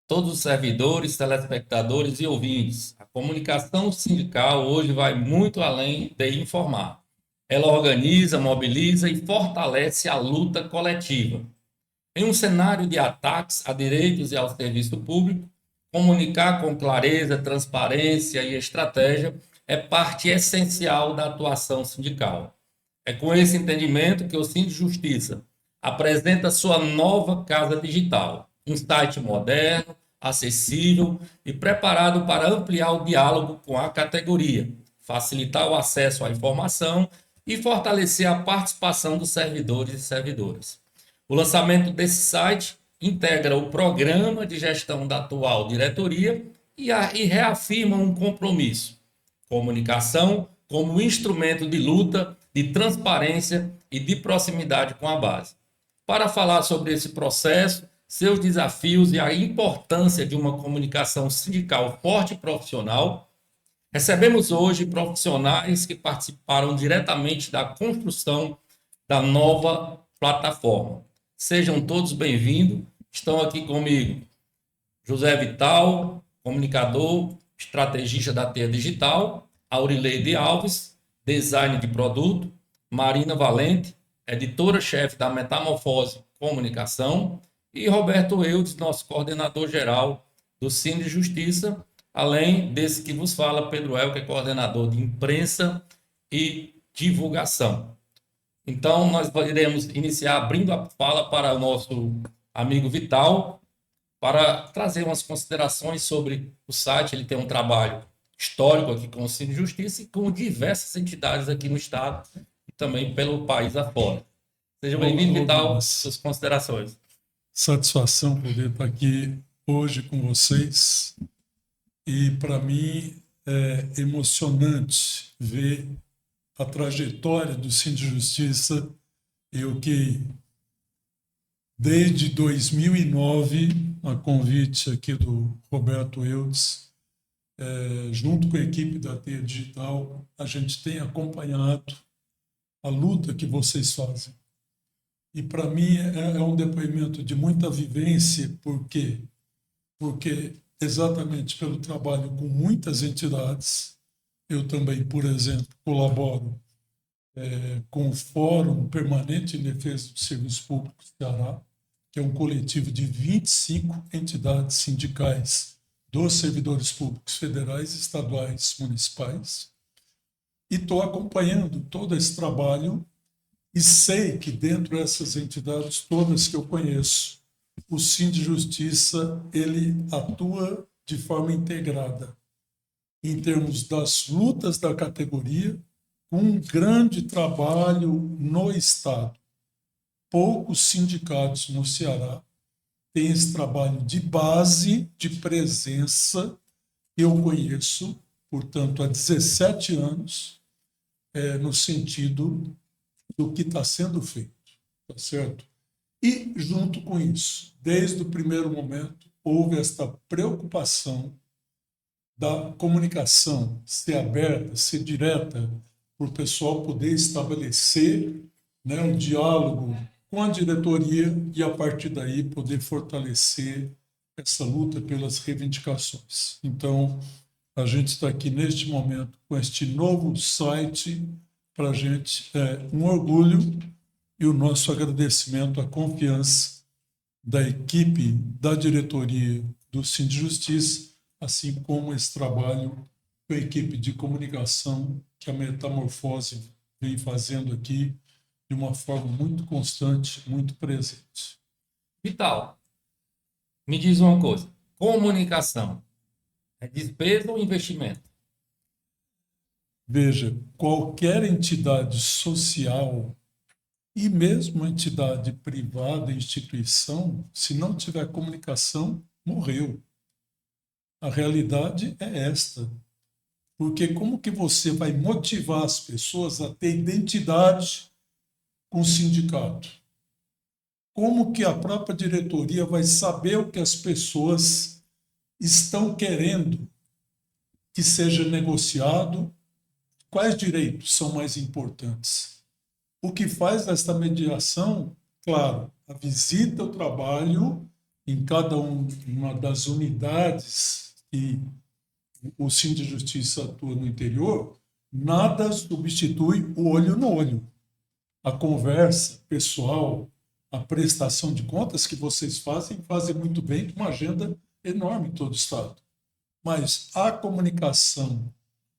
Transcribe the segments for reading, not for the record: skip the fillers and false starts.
todos os servidores, telespectadores e ouvintes. A comunicação sindical hoje vai muito além de informar. Ela organiza, mobiliza e fortalece a luta coletiva. Em um cenário de ataques a direitos e ao serviço público, comunicar com clareza, transparência e estratégia é parte essencial da atuação sindical. É com esse entendimento que o Cindy Justiça apresenta sua nova casa digital, um site moderno, acessível e preparado para ampliar o diálogo com a categoria, facilitar o acesso à informação e fortalecer a participação dos servidores e servidoras. O lançamento desse site integra o programa de gestão da atual diretoria e reafirma um compromisso: comunicação como instrumento de luta, de transparência e de proximidade com a base. Para falar sobre esse processo, seus desafios e a importância de uma comunicação sindical forte e profissional, recebemos hoje profissionais que participaram diretamente da construção da nova plataforma. Sejam todos bem-vindos. Estão aqui comigo José Vital, comunicador, estrategista da Teia Digital, Aurileide Alves, design de produto, Marina Valente, editora-chefe da Metamorfose Comunicação, e Roberto Eudes, nosso coordenador geral do Cine Justiça, além desse que vos fala, Pedro El, que é coordenador de imprensa e divulgação. Então, nós iremos iniciar abrindo a fala para o nosso amigo Vital, para trazer umas considerações sobre o site. Ele tem um trabalho histórico aqui com o Cine Justiça e com diversas entidades aqui no estado e também pelo país afora. Seja bem-vindo, Vital, suas considerações. Satisfação poder estar aqui hoje com vocês. E para mim é emocionante ver a trajetória do Cine Justiça. Eu que desde 2009, a convite aqui do Roberto Eudes, junto com a equipe da Teia Digital, a gente tem acompanhado a luta que vocês fazem. E para mim é um depoimento de muita vivência, por quê? Porque exatamente pelo trabalho com muitas entidades, eu também, por exemplo, colaboro com o Fórum Permanente em Defesa do Serviço Público do Ceará, que é um coletivo de 25 entidades sindicais dos servidores públicos federais, estaduais, municipais, e estou acompanhando todo esse trabalho e sei que dentro dessas entidades todas que eu conheço, o Cine Justiça ele atua de forma integrada em termos das lutas da categoria, com um grande trabalho no Estado. Poucos sindicatos no Ceará têm esse trabalho de base, de presença. Eu conheço, portanto, há 17 anos, no sentido do que está sendo feito, tá certo? E, junto com isso, desde o primeiro momento, houve esta preocupação da comunicação ser aberta, ser direta, para o pessoal poder estabelecer, né, um diálogo com a diretoria e, a partir daí, poder fortalecer essa luta pelas reivindicações. Então, a gente está aqui neste momento com este novo site. Para a gente é um orgulho e o nosso agradecimento à confiança da equipe da diretoria do Cine Justiça, assim como esse trabalho com a equipe de comunicação que a Metamorfose vem fazendo aqui de uma forma muito constante, muito presente. Vital, me diz uma coisa: comunicação é despesa ou investimento? Veja, qualquer entidade social e mesmo entidade privada, instituição, se não tiver comunicação, morreu. A realidade é esta. Porque como que você vai motivar as pessoas a ter identidade com o sindicato? Como que a própria diretoria vai saber o que as pessoas estão querendo que seja negociado? Quais direitos são mais importantes? O que faz esta mediação, claro, a visita ao trabalho em cada uma das unidades que o Cindy Justiça atua no interior, nada substitui o olho no olho. A conversa pessoal, a prestação de contas que vocês fazem muito bem, com uma agenda enorme em todo o Estado. Mas a comunicação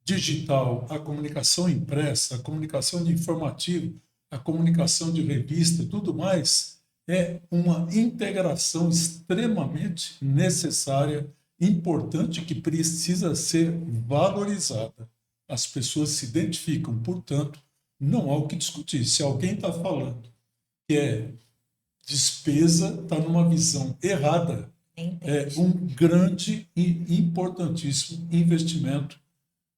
digital, a comunicação impressa, a comunicação de informativo, a comunicação de revista, tudo mais, é uma integração extremamente necessária, importante, que precisa ser valorizada. As pessoas se identificam, portanto, não há o que discutir. Se alguém está falando que é despesa, está numa visão errada. É um grande e importantíssimo investimento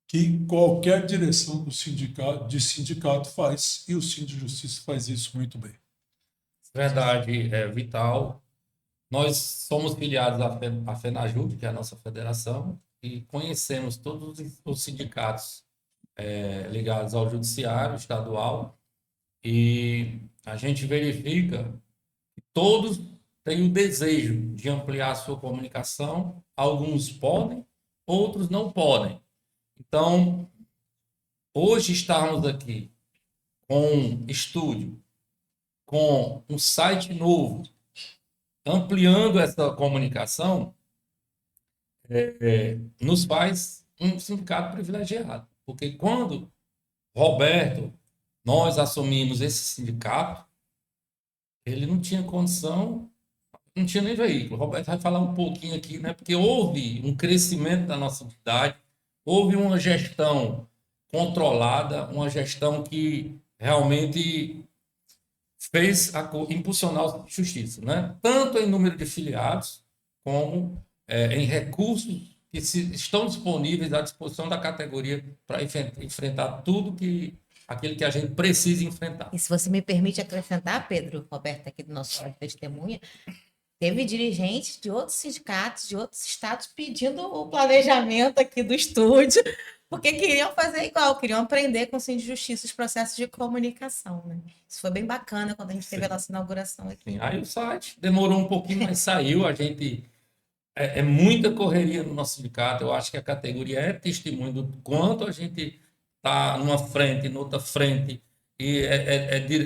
que qualquer direção de sindicato faz, e o Sindicato de Justiça faz isso muito bem. Verdade, Vital. Nós somos filiados à FENAJUB, que é a nossa federação, e conhecemos todos os sindicatos ligados ao judiciário estadual, e a gente verifica que todos têm o desejo de ampliar a sua comunicação. Alguns podem, outros não podem. Então, hoje estarmos aqui com um estúdio, com um site novo, ampliando essa comunicação, nos faz um sindicato privilegiado. Porque quando Roberto, nós assumimos esse sindicato, ele não tinha condição, não tinha nem veículo. Roberto vai falar um pouquinho aqui, né? Porque houve um crescimento da nossa entidade, houve uma gestão controlada, uma gestão que realmente fez impulsionar a justiça, né? Tanto em número de filiados, como em recursos que estão disponíveis à disposição da categoria para enfrentar aquilo que a gente precisa enfrentar. E se você me permite acrescentar, Pedro, Roberta, aqui do nosso lado testemunha, teve dirigentes de outros sindicatos, de outros estados, pedindo o planejamento aqui do estúdio, porque queriam fazer igual, queriam aprender com o Cindy Justiça os processos de comunicação, né? Isso foi bem bacana quando a gente teve a nossa inauguração aqui. Sim. Aí o site demorou um pouquinho, mas saiu. A gente é muita correria no nosso sindicato. Eu acho que a categoria é testemunho do quanto a gente está numa frente, noutra frente, e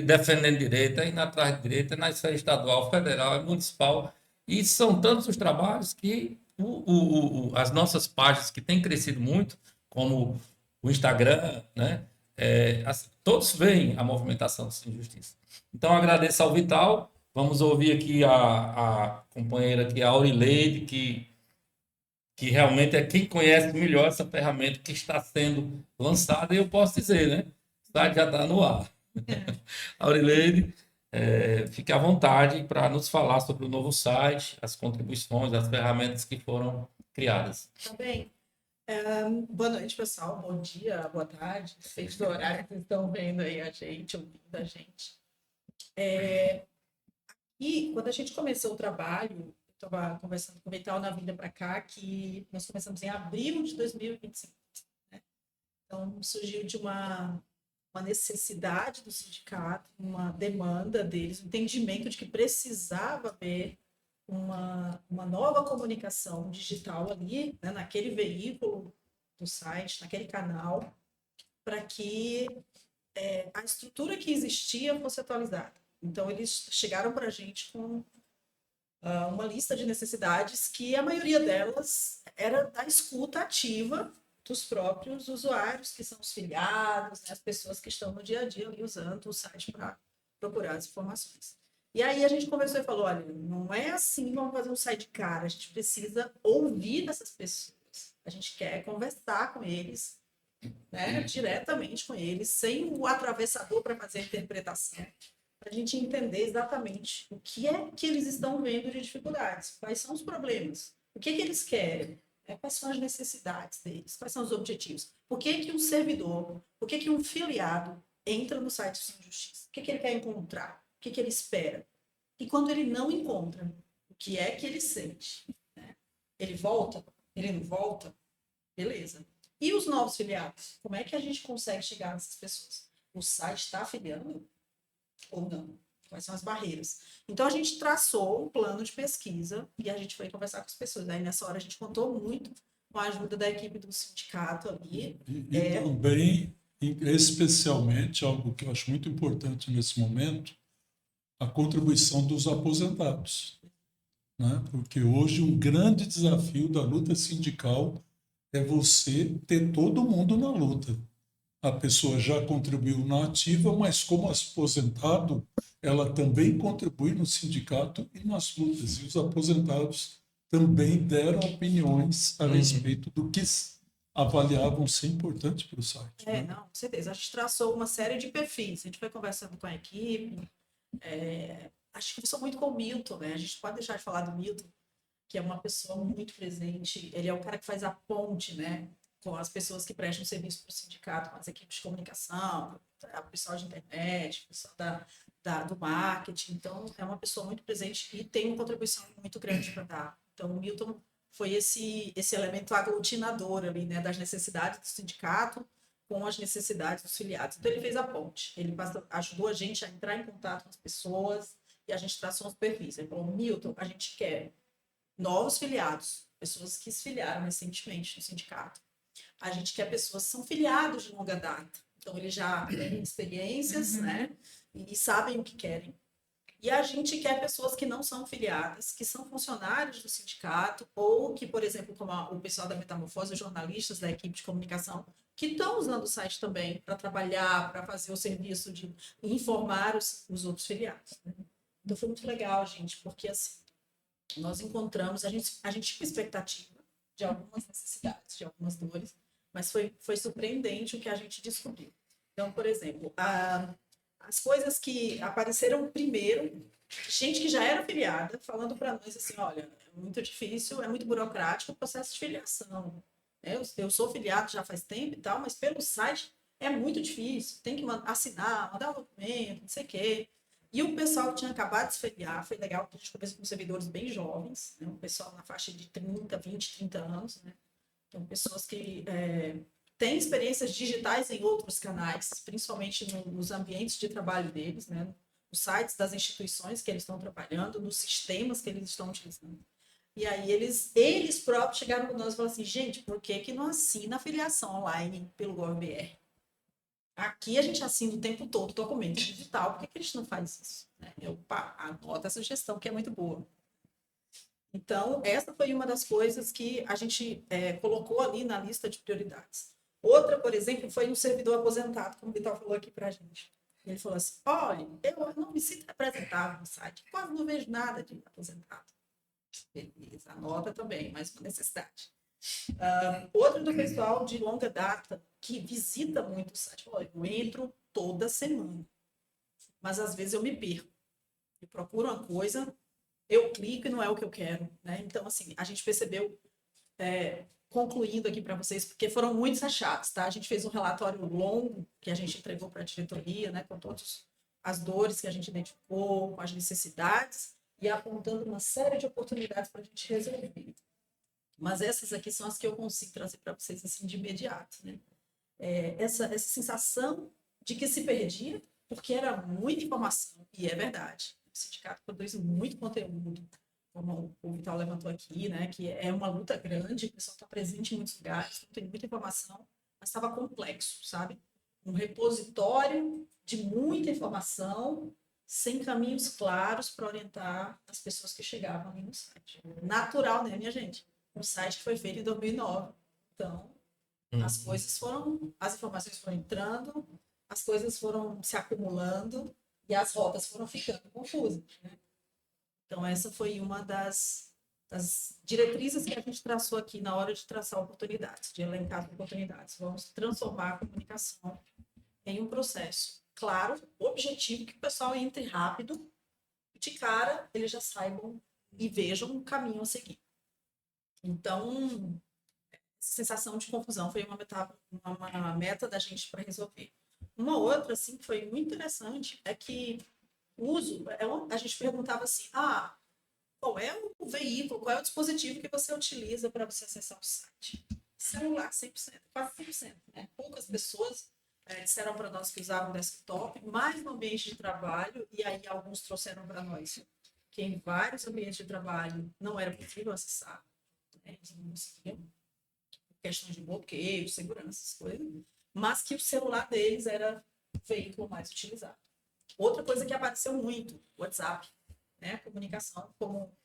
defendendo direito, indo atrás de direito, na esfera estadual, federal, municipal. E são tantos os trabalhos que as nossas páginas, que têm crescido muito, como o Instagram, né? Todos veem a movimentação do Sem Justiça. Então, agradeço ao Vital. Vamos ouvir aqui a companheira aqui, a Aurileide, que realmente é quem conhece melhor essa ferramenta que está sendo lançada, e eu posso dizer, né? O site já está no ar. Aurileide, fique à vontade para nos falar sobre o novo site, as contribuições, as ferramentas que foram criadas. Tá bem. Boa noite, pessoal. Bom dia, boa tarde. Depende do horário que vocês estão vendo aí a gente, ouvindo a gente. E quando a gente começou o trabalho, eu estava conversando com o Vital na vinda para cá, que nós começamos em abril de 2025. Né? Então, surgiu de uma necessidade do sindicato, uma demanda deles, um entendimento de que precisava haver uma nova comunicação digital ali, né, naquele veículo do site, naquele canal, para que a estrutura que existia fosse atualizada. Então, eles chegaram para a gente com uma lista de necessidades que a maioria delas era da escuta ativa dos próprios usuários, que são os filiados, né, as pessoas que estão no dia a dia ali usando o site para procurar as informações. E aí a gente conversou e falou, olha, não é assim, vamos fazer um site cara, a gente precisa ouvir dessas pessoas, a gente quer conversar com eles, né, diretamente com eles, sem o atravessador para fazer a interpretação, para a gente entender exatamente o que é que eles estão vendo de dificuldades, quais são os problemas, o que eles querem, quais são as necessidades deles, quais são os objetivos, por que um servidor, por que um filiado entra no site do Sem Justiça, o que ele quer encontrar, o que ele espera. E quando ele não encontra, o que é que ele sente? Né? Ele volta? Ele não volta? Beleza. E os novos filiados? Como é que a gente consegue chegar nessas pessoas? O site está afiliando ou não? quais são as barreiras. Então, a gente traçou um plano de pesquisa e a gente foi conversar com as pessoas. Aí, nessa hora, a gente contou muito com a ajuda da equipe do sindicato ali. E também, especialmente, algo que eu acho muito importante nesse momento, a contribuição dos aposentados, né? Porque hoje um grande desafio da luta sindical é você ter todo mundo na luta. A pessoa já contribuiu na ativa, mas como aposentado, ela também contribui no sindicato e nas lutas. E os aposentados também deram opiniões a respeito do que avaliavam ser importante para o site. Né? Não, com certeza. A gente traçou uma série de perfis. A gente foi conversando com a equipe. Acho que começou muito com o Milton, né? A gente pode deixar de falar do Milton, que é uma pessoa muito presente. Ele é o cara que faz a ponte, né? Com as pessoas que prestam serviço para o sindicato, com as equipes de comunicação, o pessoal de internet, o pessoal do marketing. Então, é uma pessoa muito presente e tem uma contribuição muito grande para dar. Então, o Milton foi esse elemento aglutinador ali, né? Das necessidades do sindicato com as necessidades dos filiados. Então, ele fez a ponte. Ele ajudou a gente a entrar em contato com as pessoas e a gente traçou os perfis. Ele falou, Milton, a gente quer novos filiados, pessoas que se filiaram recentemente no sindicato. A gente quer pessoas que são filiados de longa data. Então, eles já têm experiências, né? E sabem o que querem. E a gente quer pessoas que não são filiadas, que são funcionários do sindicato, ou que, por exemplo, como o pessoal da Metamorfose, os jornalistas da equipe de comunicação, que estão usando o site também para trabalhar, para fazer o serviço de informar os outros filiados. Né? Então, foi muito legal, gente, porque assim, nós encontramos, a gente tinha uma expectativa de algumas necessidades, de algumas dores, mas foi surpreendente o que a gente descobriu. Então, por exemplo, as coisas que apareceram primeiro, gente que já era afiliada, falando para nós assim, olha, é muito difícil, é muito burocrático o processo de filiação. Eu sou filiado já faz tempo e tal, mas pelo site é muito difícil, tem que assinar, mandar um documento, não sei o quê. E o pessoal que tinha acabado de se filiar, foi legal, porque a gente começou com servidores bem jovens, né? Um pessoal na faixa de 20, 30 anos, né? Então, pessoas que têm experiências digitais em outros canais, principalmente nos ambientes de trabalho deles, né? Nos sites das instituições que eles estão trabalhando, nos sistemas que eles estão utilizando. E aí eles próprios chegaram com nós e falaram assim, gente, por que não assina a filiação online pelo GovBR? Aqui a gente assina o tempo todo o documento digital, por que a gente não faz isso? Anota essa sugestão que é muito boa. Então, essa foi uma das coisas que a gente colocou ali na lista de prioridades. Outra, por exemplo, foi um servidor aposentado, como o Vital falou aqui para a gente. Ele falou assim, olha, eu não me sinto representado no site, quase não vejo nada de aposentado. Beleza, anota também, mais uma necessidade. Outro do pessoal de longa data, que visita muito o site, falou, eu entro toda semana, mas às vezes eu me perco. Eu procuro uma coisa, eu clico e não é o que eu quero, né? Então, assim, a gente percebeu, concluindo aqui para vocês, porque foram muitos achados, tá? A gente fez um relatório longo que a gente entregou para a diretoria, né? Com todas as dores que a gente identificou, com as necessidades e apontando uma série de oportunidades para a gente resolver. Mas essas aqui são as que eu consigo trazer para vocês assim de imediato, né? Essa sensação de que se perdia, porque era muita informação, e é verdade. O sindicato produz muito conteúdo, como o Vital levantou aqui, né? Que é uma luta grande, o pessoal está presente em muitos lugares, tem muita informação, mas estava complexo, sabe? Um repositório de muita informação, sem caminhos claros para orientar as pessoas que chegavam ali no site. Natural, né, minha gente? Um site que foi feito em 2009. Então, as informações foram entrando, as coisas foram se acumulando e as rotas foram ficando confusas, né? Então, essa foi uma das diretrizes que a gente traçou aqui na hora de traçar oportunidades, de elencar oportunidades. Vamos transformar a comunicação em um processo claro, objetivo, que o pessoal entre rápido, de cara, eles já saibam e vejam um caminho a seguir. Então, essa sensação de confusão foi uma meta da gente para resolver. Uma outra, assim, que foi muito interessante, é que a gente perguntava assim, qual é o veículo, qual é o dispositivo que você utiliza para você acessar o site? Celular, 100%, quase 100%, né? Poucas pessoas disseram para nós que usavam desktop, mas no ambiente de trabalho, e aí alguns trouxeram para nós que em vários ambientes de trabalho não era possível acessar, né? Eles não conseguiam, questão de bloqueio, segurança, essas coisas, mas que o celular deles era o veículo mais utilizado. Outra coisa que apareceu muito, WhatsApp, né? Comunicação, como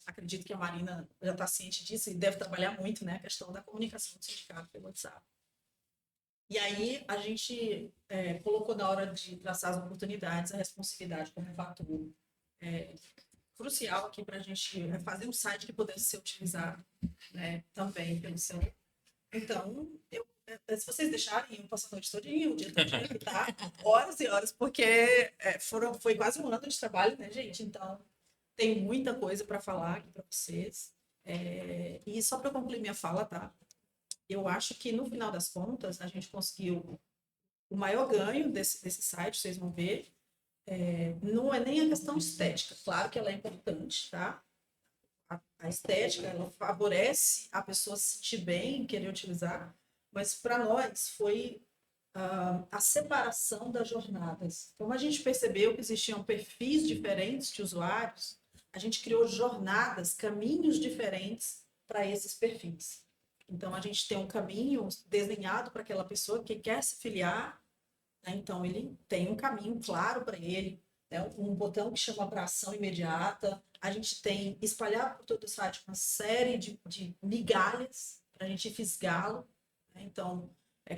acredito que a Marina já está ciente disso e deve trabalhar muito, né? A questão da comunicação do sindicato pelo WhatsApp. E aí a gente colocou na hora de traçar as oportunidades a responsividade como um fator crucial aqui para a gente fazer um site que pudesse ser utilizado, né, também pelo celular. Então, se vocês deixarem, eu passo a noite todinha, o dia todinho, tá? Horas e horas, porque foi quase um ano de trabalho, né, gente? Então, tem muita coisa para falar aqui para vocês. E só para concluir minha fala, tá? Eu acho que, no final das contas, a gente conseguiu o maior ganho desse site, vocês vão ver. Não é nem a questão estética, claro que ela é importante, tá? A estética, ela favorece a pessoa se sentir bem, querer utilizar, mas para nós foi a separação das jornadas. Como a gente percebeu que existiam perfis diferentes de usuários, a gente criou jornadas, caminhos diferentes para esses perfis. Então, a gente tem um caminho desenhado para aquela pessoa que quer se filiar, né? Então, ele tem um caminho claro para ele, né? Um botão que chama para ação imediata. A gente tem espalhar por todo o site uma série de migalhas para a gente fisgá-lo, né? Então,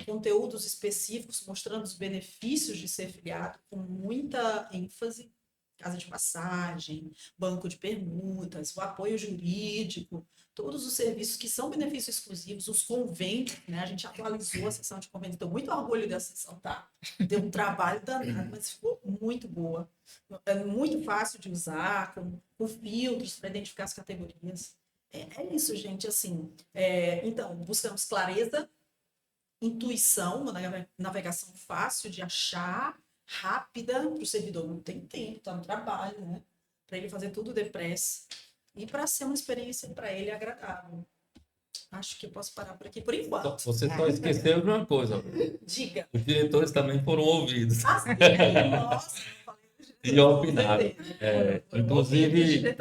conteúdos específicos mostrando os benefícios de ser filiado, com muita ênfase. Casa de passagem, banco de permutas, o apoio jurídico, todos os serviços que são benefícios exclusivos, os convênios, né? A gente atualizou a seção de convênio, estou muito orgulho dessa seção, tá? Deu um trabalho danado, mas ficou muito boa. É muito fácil de usar, com filtros para identificar as categorias. É isso, gente, assim. Então, buscamos clareza, intuição, uma navegação fácil de achar, rápida, para o servidor não tem tempo, está no trabalho, né? Para ele fazer tudo depressa e para ser uma experiência para ele agradável. Acho que eu posso parar por aqui por enquanto. Você só esqueceu de uma coisa. Diga. Os diretores também foram ouvidos. Sim, nossa, eu falei dos diretores. E opinaram. Inclusive,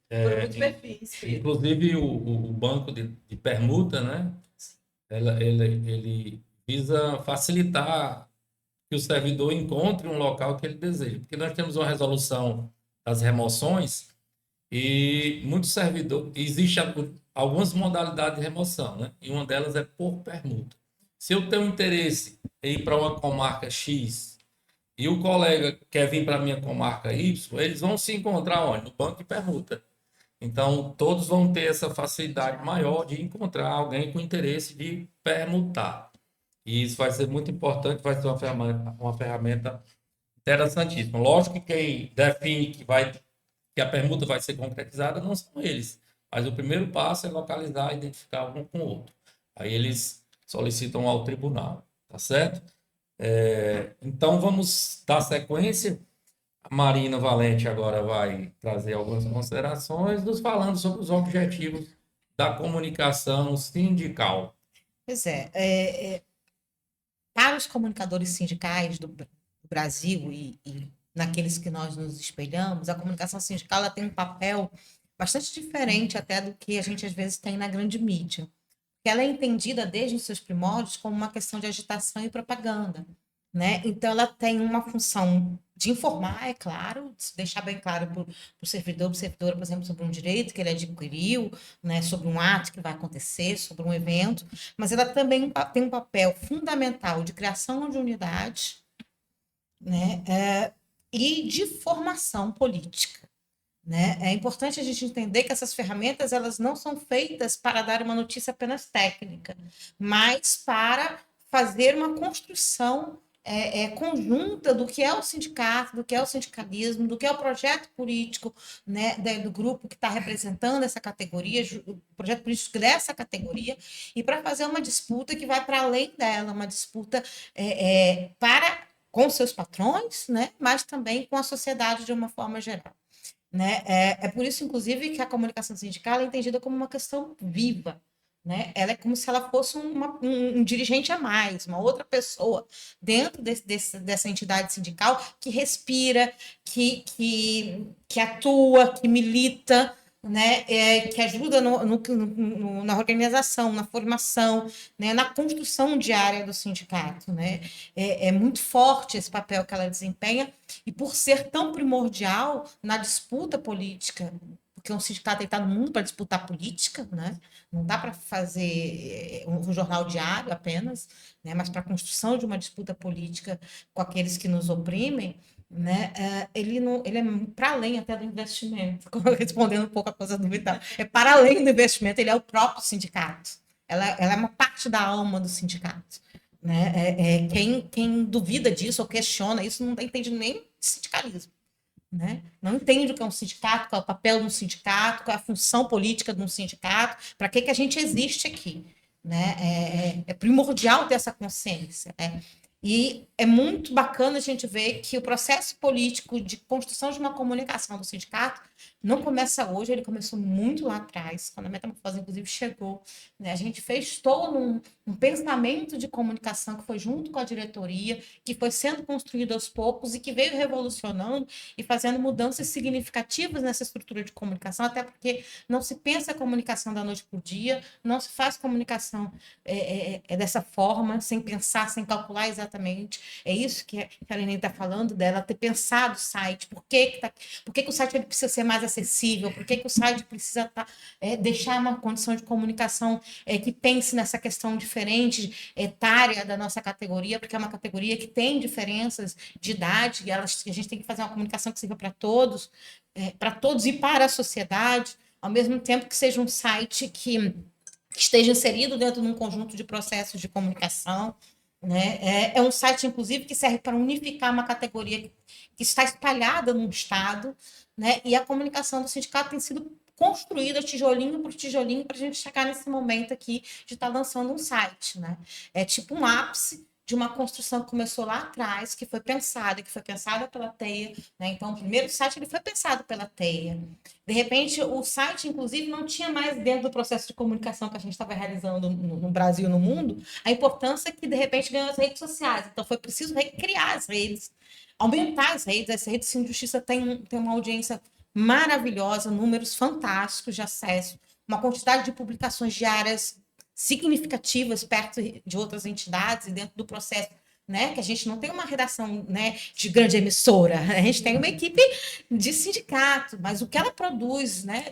foram muitos perfis. Inclusive o banco de permuta, né? Ele visa facilitar que o servidor encontre um local que ele deseja. Porque nós temos uma resolução das remoções e muitos servidores... Existem algumas modalidades de remoção, né? E uma delas é por permuta. Se eu tenho interesse em ir para uma comarca X e o colega quer vir para a minha comarca Y, eles vão se encontrar onde? No banco de permuta. Então, todos vão ter essa facilidade maior de encontrar alguém com interesse de permutar. E isso vai ser muito importante, vai ser uma ferramenta interessantíssima. Lógico que quem define que a permuta vai ser concretizada não são eles, mas o primeiro passo é localizar e identificar um com o outro. Aí eles solicitam ao tribunal, tá certo? Então, vamos dar sequência. A Marina Valente agora vai trazer algumas considerações, nos falando sobre os objetivos da comunicação sindical. Pois para os comunicadores sindicais do Brasil e naqueles que nós nos espelhamos, a comunicação sindical ela tem um papel bastante diferente até do que a gente às vezes tem na grande mídia. Ela é entendida desde os seus primórdios como uma questão de agitação e propaganda, né? Então, ela tem uma função de informar, é claro, de deixar bem claro para o servidor, por exemplo, sobre um direito que ele adquiriu, né, sobre um ato que vai acontecer, sobre um evento, mas ela também tem um papel fundamental de criação de unidade, né, e de formação política. Né? É importante a gente entender que essas ferramentas elas não são feitas para dar uma notícia apenas técnica, mas para fazer uma construção conjunta do que é o sindicato, do que é o sindicalismo, do que é o projeto político, né, do grupo que está representando essa categoria, o projeto político dessa categoria, e para fazer uma disputa que vai para além dela, uma disputa com seus patrões, né, mas também com a sociedade de uma forma geral. Né? É por isso, inclusive, que a comunicação sindical é entendida como uma questão viva, né? Ela é como se ela fosse um dirigente a mais, uma outra pessoa dentro dessa entidade sindical que respira, que atua, que milita, né? Que ajuda na organização, na formação, né? Na construção diária do sindicato, né? É muito forte esse papel que ela desempenha, e por ser tão primordial na disputa política, porque um sindicato está no mundo para disputar política, né? Não dá para fazer um jornal diário apenas, né? Mas para a construção de uma disputa política com aqueles que nos oprimem, né? Ele não, ele é para além até do investimento, respondendo um pouco a coisa do Vital, é para além do investimento, ele é o próprio sindicato, ela é uma parte da alma do sindicato, né? Quem duvida disso ou questiona isso não entende nem de sindicalismo, né? Não entende o que é um sindicato, qual é o papel de um sindicato, qual é a função política de um sindicato, para que a gente existe aqui, né? É primordial ter essa consciência, né? E é muito bacana a gente ver que o processo político de construção de uma comunicação do sindicato não começa hoje, ele começou muito lá atrás, quando a Metamorfose, inclusive, chegou, né? A gente fez todo um pensamento de comunicação que foi junto com a diretoria, que foi sendo construído aos poucos e que veio revolucionando e fazendo mudanças significativas nessa estrutura de comunicação, até porque não se pensa a comunicação da noite para o dia, não se faz comunicação dessa forma, sem pensar, sem calcular exatamente. É isso que a Aline está falando, dela ter pensado o site, por que o site ele precisa ser mais acessível, por que o site precisa deixar uma condição de comunicação que pense nessa questão diferente, etária da nossa categoria, porque é uma categoria que tem diferenças de idade, e a gente tem que fazer uma comunicação que sirva para todos e para a sociedade, ao mesmo tempo que seja um site que esteja inserido dentro de um conjunto de processos de comunicação, né? É um site, inclusive, que serve para unificar uma categoria que está espalhada no Estado, né? E a comunicação do sindicato tem sido construída tijolinho por tijolinho para a gente chegar nesse momento aqui de estar lançando um site, né? É tipo um ápice de uma construção que começou lá atrás, que foi pensada pela TEIA, né? Então, o primeiro site ele foi pensado pela TEIA. De repente, o site, inclusive, não tinha mais dentro do processo de comunicação que a gente estava realizando no Brasil e no mundo, a importância que, de repente, ganhou as redes sociais. Então, foi preciso recriar as redes, aumentar as redes sem justiça tem uma audiência maravilhosa, números fantásticos de acesso, uma quantidade de publicações diárias significativas perto de outras entidades e dentro do processo, né, que a gente não tem uma redação, né, de grande emissora, a gente tem uma equipe de sindicato, mas o que ela produz, né,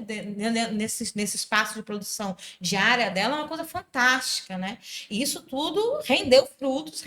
nesse espaço de produção diária dela é uma coisa fantástica, né, e isso tudo rende frutos,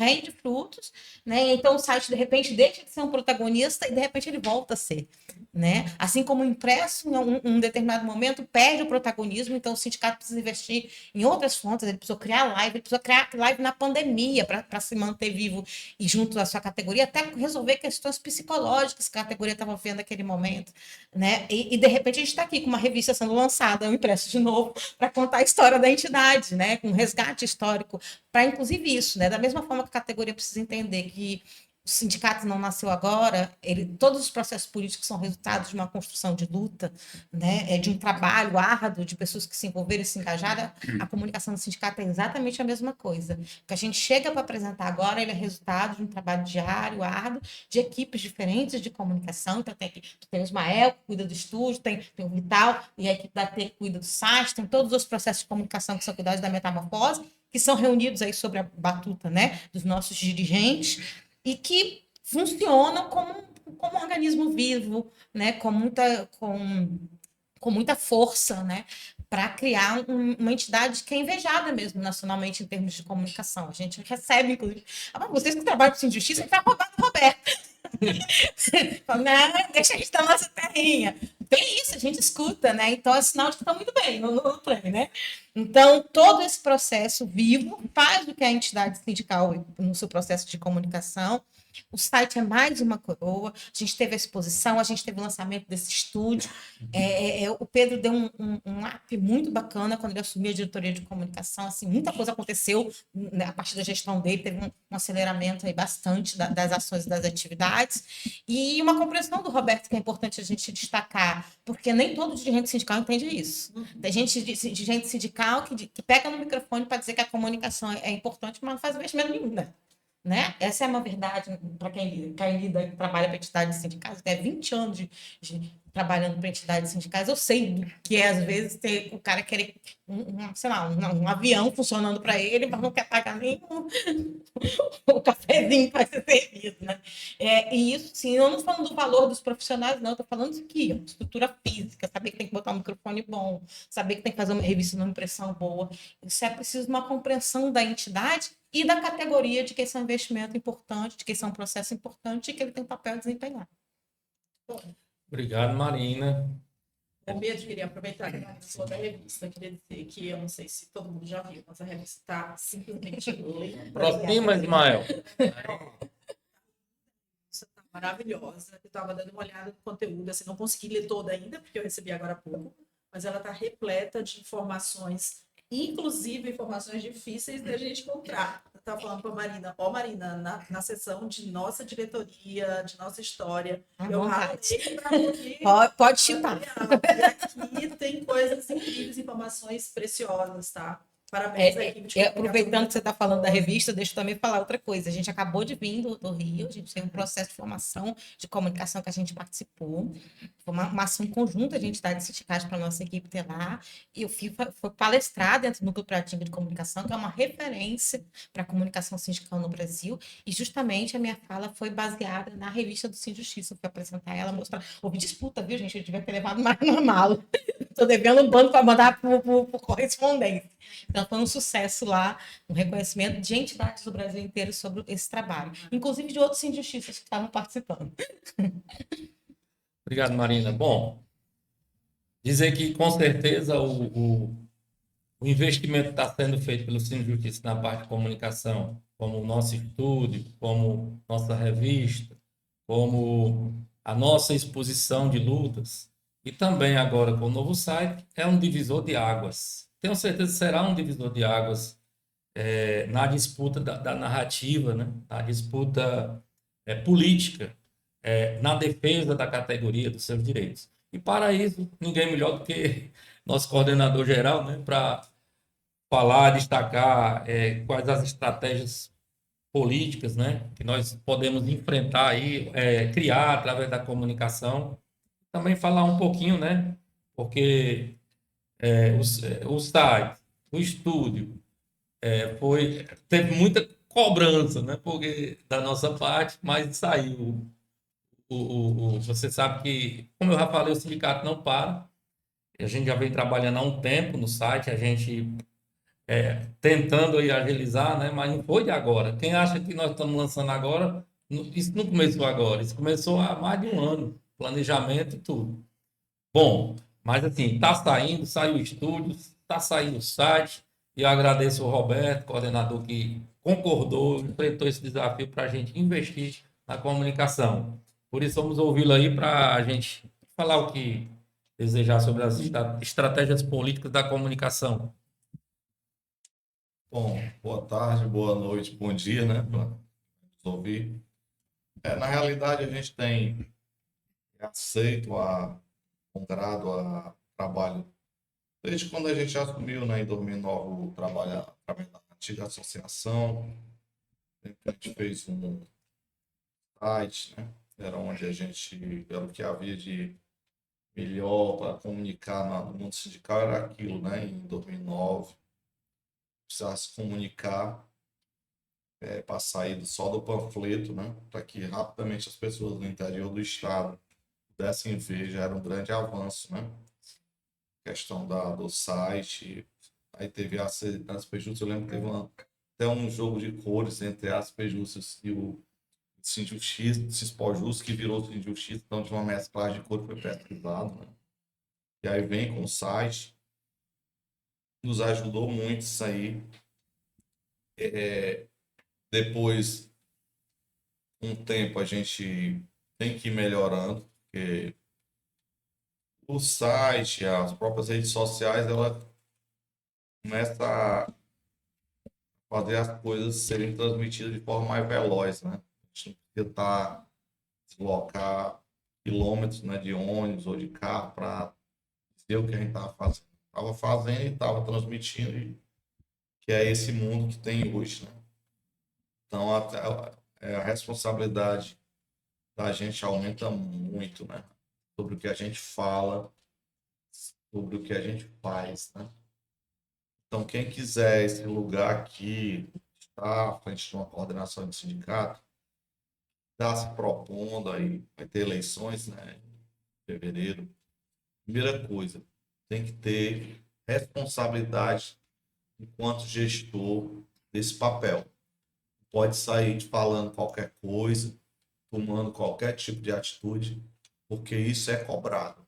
né, então o site de repente deixa de ser um protagonista e de repente ele volta a ser, né, assim como o impresso em um determinado momento perde o protagonismo, então o sindicato precisa investir em outras fontes, ele precisou criar live, ele precisou criar live na pandemia para se manter vivo e junto à sua categoria, até resolver questões psicológicas que a categoria estava vivendo naquele momento, né? E de repente a gente está aqui com uma revista sendo lançada, um impresso de novo, para contar a história da entidade, né? Com um resgate histórico, para inclusive isso, né? Da mesma forma que a categoria precisa entender que o sindicato não nasceu agora, todos os processos políticos são resultados de uma construção de luta, né? De um trabalho árduo de pessoas que se envolveram e se engajaram. A comunicação do sindicato é exatamente a mesma coisa. O que a gente chega para apresentar agora ele é resultado de um trabalho diário, árduo, de equipes diferentes de comunicação. Então, tem o Ismael, que cuida do estúdio, tem o Vital, e a equipe da T que cuida do site, tem todos os processos de comunicação que são cuidados da Metamorfose, que são reunidos aí sobre a batuta, né, dos nossos dirigentes, e que funcionam como um organismo vivo, né, com muita força, né, para criar uma entidade que é invejada mesmo nacionalmente em termos de comunicação. A gente recebe, inclusive, vocês que trabalham com justiça, que vai roubar do Roberto. Fala, não, deixa a gente dar nossa terrinha. Tem isso, a gente escuta, né? Então é sinal de que está muito bem no play, né? Então, todo esse processo vivo faz do que a entidade sindical, no seu processo de comunicação, O site é mais uma coroa. A gente teve a exposição, a gente teve o lançamento desse estúdio. O Pedro deu um up muito bacana quando ele assumiu a diretoria de comunicação. Assim, muita coisa aconteceu, né, a partir da gestão dele, teve um aceleramento aí bastante das ações e das atividades. E uma compreensão do Roberto, que é importante a gente destacar, porque nem todo dirigente sindical entende isso. Tem gente dirigente sindical que pega no microfone para dizer que a comunicação é importante, mas não faz investimento nenhum, né? Essa é uma verdade para quem lida, trabalha para entidades sindicais, né? 20 anos trabalhando para entidades sindicais, eu sei do que é, às vezes, ter o cara querer sei lá, um avião funcionando para ele, mas não quer pagar nem o cafezinho que vai ser servido, né? E isso, sim, eu não estou falando do valor dos profissionais, não, estou falando disso aqui, ó, estrutura física, saber que tem que botar um microfone bom, saber que tem que fazer uma revista numa impressão boa. Isso é preciso de uma compreensão da entidade e da categoria de que esse é um investimento importante, de que esse é um processo importante e que ele tem um papel a desempenhar. Obrigado, Marina. Pedro, queria aproveitar que a falou da revista, queria dizer que eu não sei se todo mundo já viu, mas a revista está simplesmente linda. Aproxima, Ismael. Está maravilhosa. Eu estava dando uma olhada no conteúdo, assim, não consegui ler toda ainda, porque eu recebi agora há pouco, mas ela está repleta de informações, inclusive informações difíceis da gente encontrar. Eu estava falando para a Marina, Marina, na sessão de nossa diretoria, de nossa história, eu ralei pode chutar. E aqui tem coisas incríveis, informações preciosas, tá? Parabéns à equipe de aproveitando que você está falando da revista, deixa eu também falar outra coisa. A gente acabou de vir do Rio, a gente tem um processo de formação de comunicação que a gente participou. Foi uma ação conjunta, a gente está de sindicais para a nossa equipe ter lá. E eu fui palestrar dentro do Núcleo Operativo de Comunicação, que é uma referência para a comunicação sindical no Brasil. E justamente a minha fala foi baseada na revista do Sim Justiça. Eu fui apresentar ela, mostrar. Houve disputa, viu, gente? Eu devia ter levado mais na mala. Estou devendo um bando para mandar por correspondência. Então, foi um sucesso lá, um reconhecimento de entidades do Brasil inteiro sobre esse trabalho, inclusive de outros sindicalistas que estavam participando. Obrigado, Marina. Bom, dizer que, com certeza, o investimento que está sendo feito pelo Cine Justiça na parte de comunicação, como o nosso estúdio, como nossa revista, como a nossa exposição de lutas, e também agora com o novo site, é um divisor de águas. Tenho certeza que será um divisor de águas na disputa da narrativa, né? Na disputa política, na defesa da categoria dos seus direitos. E para isso, ninguém melhor do que nosso coordenador geral, né? Para falar, destacar quais as estratégias políticas, né? Que nós podemos enfrentar aí, criar através da comunicação. Também falar um pouquinho, né? Porque o site, o estúdio, teve muita cobrança, né? Porque da nossa parte, mas saiu. Você sabe que, como eu já falei, o sindicato não para. A gente já vem trabalhando há um tempo no site, a gente tentando aí agilizar, né? Mas não foi de agora. Quem acha que nós estamos lançando agora, isso não começou agora, isso começou há mais de um ano, planejamento e tudo. Bom, mas assim, saiu o estúdio, está saindo o site, e eu agradeço ao Roberto, coordenador, que concordou, enfrentou esse desafio para a gente investir na comunicação. Por isso, vamos ouvi-lo aí para a gente falar o que desejar sobre as estratégias políticas da comunicação. Bom, boa tarde, boa noite, bom dia, né, para nos ouvir. Na realidade, a gente tem aceito ponderado a trabalho desde quando a gente assumiu, né, em 2009, o trabalho através da antiga associação. A gente fez um site, né, era onde a gente, era o que havia de melhor para comunicar no mundo sindical, era aquilo, né, em 2009. Precisar se comunicar para sair só do panfleto, né? Para que rapidamente as pessoas no interior do estado pudessem ver, já era um grande avanço, né? Questão do site, aí teve as Justas, eu lembro que teve até um jogo de cores entre as Justas e o Cispó Justo, que virou o Justiça, então de uma mesclagem de cor foi pesquisado, né? E aí vem com o site, nos ajudou muito isso aí. Depois, um tempo a gente tem que ir melhorando, porque o site, as próprias redes sociais, ela começa a fazer as coisas serem transmitidas de forma mais veloz, né? A gente não precisa deslocar quilômetros, né, de ônibus ou de carro para dizer o que a gente estava fazendo. Estava fazendo e estava transmitindo, que é esse mundo que tem hoje, né? Então, a responsabilidade da gente aumenta muito, né? Sobre o que a gente fala, sobre o que a gente faz, né? Então, quem quiser esse lugar aqui, estar à frente de uma coordenação de sindicato, está se propondo aí, vai ter eleições, né, em fevereiro. Primeira coisa, tem que ter responsabilidade enquanto gestor desse papel. Pode sair falando qualquer coisa, tomando qualquer tipo de atitude, porque isso é cobrado.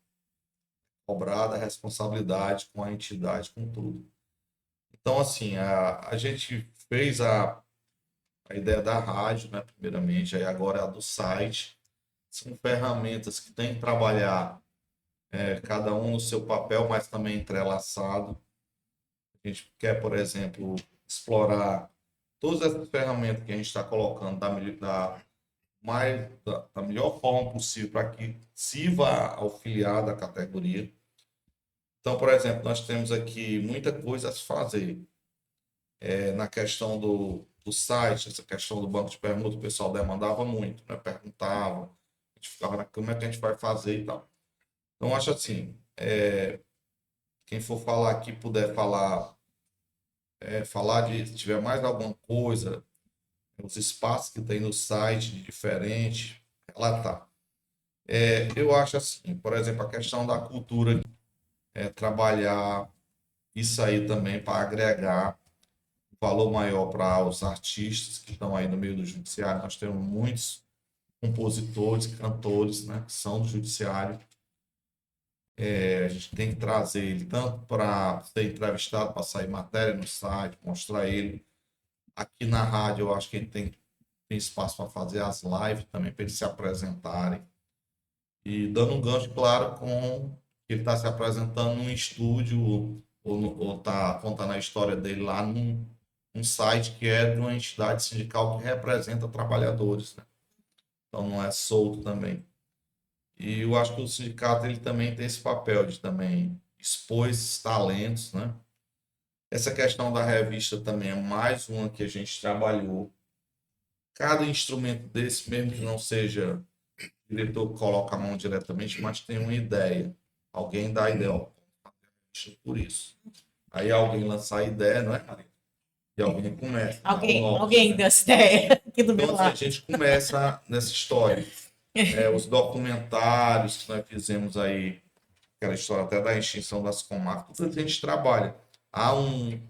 Cobrada a responsabilidade com a entidade, com tudo. Então, assim, a gente fez a ideia da rádio, né, primeiramente, aí agora a do site. São ferramentas que têm que trabalhar cada um no seu papel, mas também entrelaçado. A gente quer, por exemplo, explorar todas essas ferramentas que a gente está colocando da melhor forma possível para que sirva ao filiado da categoria. Então, por exemplo, nós temos aqui muita coisa a se fazer. Na questão do site, essa questão do banco de permuta, o pessoal demandava muito, né? Perguntava, a gente ficava como é que a gente vai fazer e tal. Então, acho assim, quem for falar aqui, puder falar se tiver mais alguma coisa, os espaços que tem no site de diferente, relatar. Eu acho assim, por exemplo, a questão da cultura, trabalhar isso aí também para agregar valor maior para os artistas que estão aí no meio do judiciário. Nós temos muitos compositores, cantores, né, que são do judiciário. A gente tem que trazer ele tanto para ser entrevistado, para sair matéria no site, mostrar ele. Aqui na rádio, eu acho que ele tem espaço para fazer as lives também, para eles se apresentarem. E dando um gancho, claro, com que ele está se apresentando num estúdio ou está contando a história dele lá num site que é de uma entidade sindical que representa trabalhadores, né? Então não é solto também. E eu acho que o sindicato ele também tem esse papel de também expor esses talentos, né? Essa questão da revista também é mais uma que a gente trabalhou. Cada instrumento desse, mesmo que não seja o diretor que coloca a mão diretamente, mas tem uma ideia. Alguém dá a ideia, ó, por isso. Aí alguém lança a ideia, não é, Maria? E alguém começa. Alguém deu essa ideia aqui do meu Então, assim, a lado. gente começa nessa história. Os documentários que nós fizemos aí, aquela história até da extinção das comarcas, tudo a gente trabalha. Há um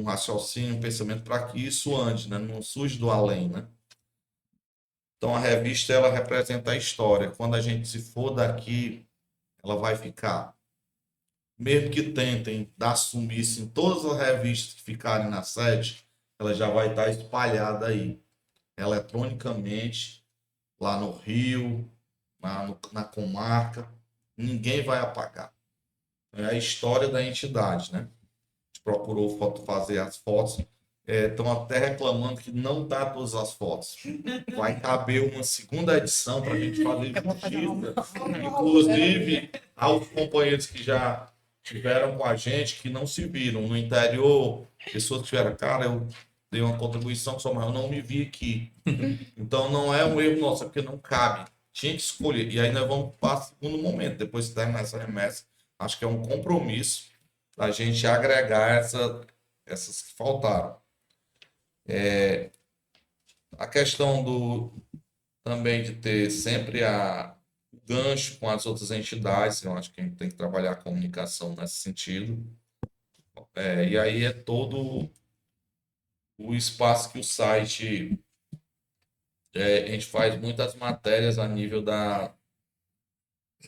raciocínio, um pensamento para que isso ande, né? Não surge do além, né? Então a revista ela representa a história. Quando a gente se for daqui, ela vai ficar. Mesmo que tentem dar sumiço em todas as revistas que ficarem na sede, ela já vai estar espalhada aí, eletronicamente, lá no Rio, na comarca. Ninguém vai apagar. É a história da entidade, né? A gente procurou fazer as fotos. Estão até reclamando que não dá todas as fotos. Vai caber uma segunda edição para a gente fazer justiça. Inclusive, aos companheiros que já tiveram com a gente, que não se viram no interior, pessoas que tiveram, cara, eu dei uma contribuição só, mas eu não me vi aqui. Então, não é um erro nosso, é porque não cabe. Tinha que escolher. E aí nós vamos para o segundo momento. Depois que terminar essa remessa, acho que é um compromisso da gente agregar essas que faltaram. A questão também de ter sempre o gancho com as outras entidades, eu acho que a gente tem que trabalhar a comunicação nesse sentido. E aí é todo o espaço que o site. A gente faz muitas matérias a nível da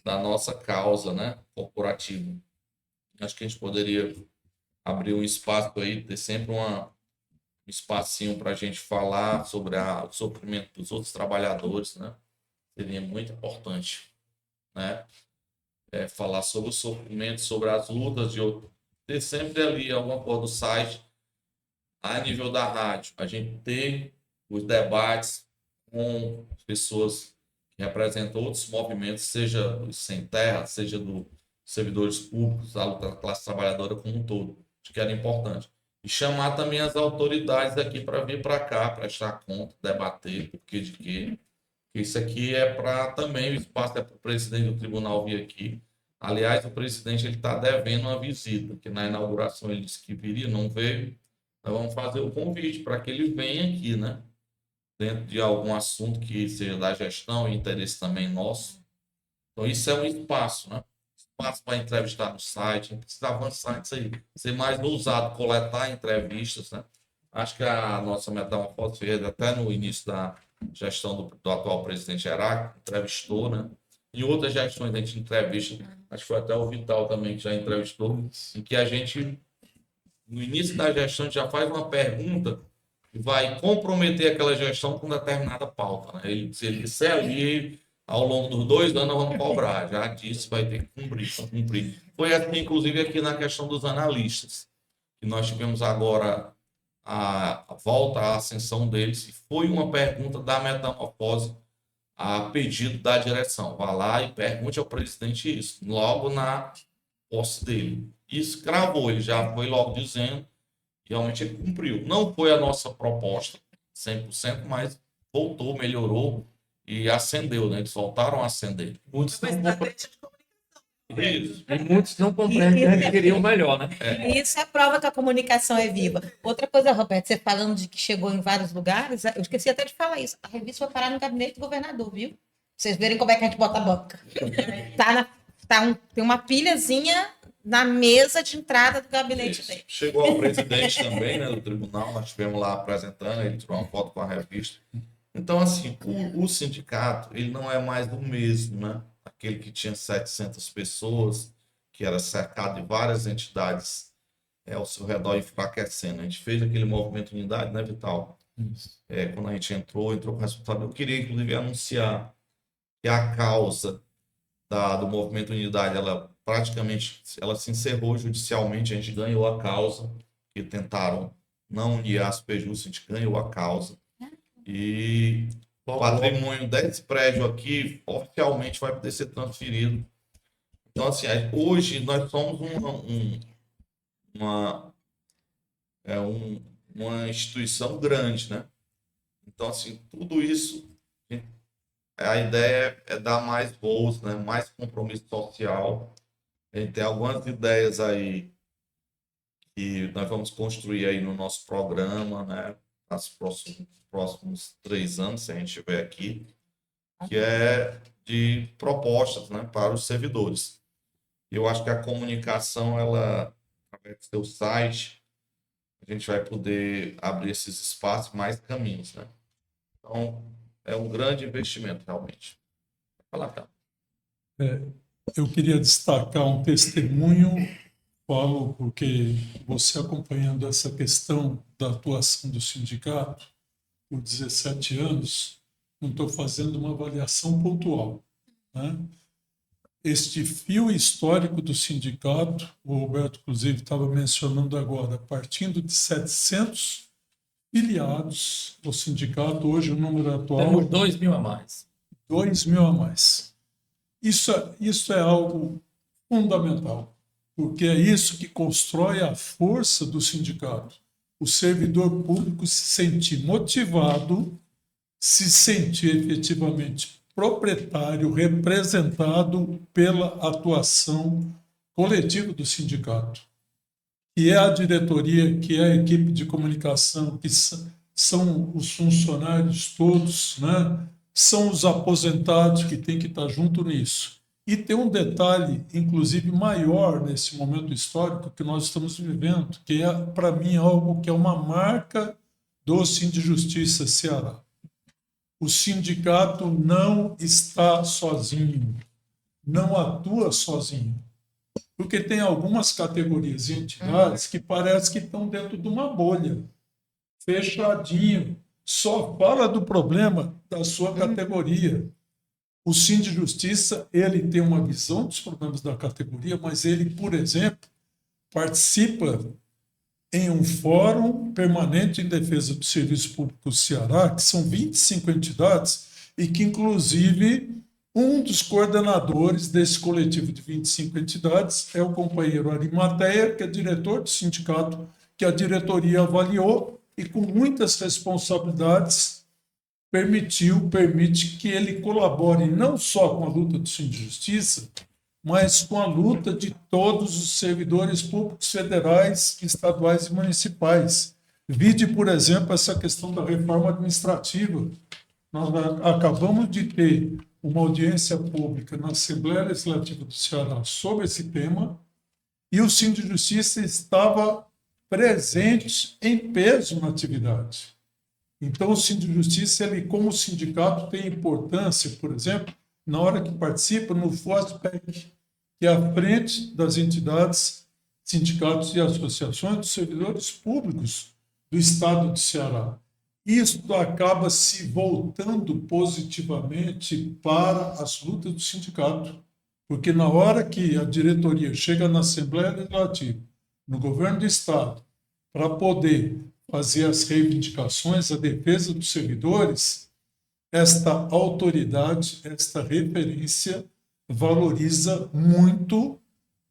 nossa causa, né, corporativa. Acho que a gente poderia abrir um espaço aí, ter sempre uma espacinho para a gente falar sobre o sofrimento dos outros trabalhadores, né? Seria muito importante, né? Falar sobre o sofrimento, sobre as lutas de outros. Ter sempre ali alguma coisa do site, a nível da rádio, a gente ter os debates com pessoas que representam outros movimentos, seja os sem terra, seja dos servidores públicos, a luta da classe trabalhadora como um todo. Acho que era importante. E chamar também as autoridades aqui para vir para cá, prestar conta, debater, por que de quê. Isso aqui é para também, o espaço é para o presidente do tribunal vir aqui. Aliás, o presidente ele está devendo uma visita, que na inauguração ele disse que viria, não veio. Nós vamos fazer o convite para que ele venha aqui, né? Dentro de algum assunto que seja da gestão e interesse também nosso. Então, isso é um espaço, né? Espaço para entrevistar no site, a gente precisa avançar nisso aí. Ser mais ousado, coletar entrevistas, né? Acho que a nossa metamorfose fez até no início da gestão do atual presidente Heráclito, entrevistou, né? Em outras gestões a gente entrevista, acho que foi até o Vital também que já entrevistou, em que a gente, no início da gestão, a gente já faz uma pergunta que vai comprometer aquela gestão com determinada pauta, né? Se ele disser ali, ao longo dos 2 anos, nós vamos cobrar, já disse, vai ter que cumprir. Foi assim, inclusive, aqui na questão dos analistas, que nós tivemos agora a volta à ascensão deles, e foi uma pergunta da metamorfose a pedido da direção. Vá lá e pergunte ao presidente isso, logo na posse dele. Isso cravou, ele já foi logo dizendo, realmente ele cumpriu. Não foi a nossa proposta 100%, mas voltou, melhorou e ascendeu, né? Eles voltaram a ascender. Muitos Uma não compreendem. estratégia de comunicação. Isso. E muitos não compreendem que a gente queria o melhor, né? Isso é prova que a comunicação é viva. Outra coisa, Roberto, você falando de que chegou em vários lugares, eu esqueci até de falar isso. A revista foi parar no gabinete do governador, viu? Vocês verem como é que a gente bota a banca. Tem uma pilhazinha na mesa de entrada do gabinete dele. Chegou ao presidente também, né, do tribunal, nós estivemos lá apresentando, ele tirou uma foto com a revista. Então, assim, o sindicato, ele não é mais o mesmo, né? Aquele que tinha 700 pessoas, que era cercado de várias entidades ao seu redor enfraquecendo. A gente fez aquele movimento Unidade, né, Vital? Quando a gente entrou com resultado. Eu queria, inclusive, anunciar que a causa do movimento Unidade, ela praticamente se encerrou judicialmente, a gente ganhou a causa, que tentaram não unir as PJUs, a gente ganhou a causa. E o patrimônio desse prédio aqui oficialmente vai poder ser transferido. Então, assim, hoje nós somos uma instituição grande, né? Então, assim, tudo isso, a ideia é dar mais voos, né? Mais compromisso social. A gente tem algumas ideias aí que nós vamos construir aí no nosso programa, né? Nos próximos 3 anos, se a gente estiver aqui, que é de propostas, né, para os servidores. Eu acho que a comunicação, ela, através do seu site, a gente vai poder abrir esses espaços, mais caminhos, né? Então, é um grande investimento, realmente. Vai falar, tá? Eu queria destacar um testemunho, falo porque você acompanhando essa questão da atuação do sindicato por 17 anos, não estou fazendo uma avaliação pontual, né? Este fio histórico do sindicato, o Roberto, inclusive, estava mencionando agora, partindo de 700 filiados do sindicato, hoje o número atual... Temos 2.000 a mais. 2.000 a mais. Isso é algo fundamental, porque é isso que constrói a força do sindicato. O servidor público se sentir motivado, se sentir efetivamente proprietário, representado pela atuação coletiva do sindicato, que é a diretoria, que é a equipe de comunicação, que são os funcionários todos, né? São os aposentados que têm que estar junto nisso. E tem um detalhe, inclusive, maior nesse momento histórico que nós estamos vivendo, que é, para mim, algo que é uma marca do Sindijustiça Ceará. O sindicato não está sozinho, não atua sozinho. Porque tem algumas categorias e entidades que parece que estão dentro de uma bolha. fechadinho, só fala do problema da sua categoria. O Síndico de Justiça, ele tem uma visão dos problemas da categoria, mas ele, por exemplo, participa em um fórum permanente em defesa do serviço público do Ceará, que são 25 entidades, e que, inclusive, um dos coordenadores desse coletivo de 25 entidades é o companheiro Arimateia, que é diretor do sindicato, que a diretoria avaliou e, com muitas responsabilidades, permite que ele colabore não só com a luta do Síndico de Justiça, mas com a luta de todos os servidores públicos federais, estaduais e municipais. Vide, por exemplo, essa questão da reforma administrativa. Nós acabamos de ter uma audiência pública na Assembleia Legislativa do Ceará sobre esse tema, e o Síndico de Justiça estava presente em peso na atividade. Então, o Síndico de Justiça, ele, como sindicato, tem importância, por exemplo, na hora que participa no FOSPEC, que é a frente das entidades, sindicatos e associações dos servidores públicos do Estado do Ceará. Isso acaba se voltando positivamente para as lutas do sindicato, porque na hora que a diretoria chega na Assembleia Legislativa, no governo do Estado, para poder fazer as reivindicações, a defesa dos servidores, esta autoridade, esta referência valoriza muito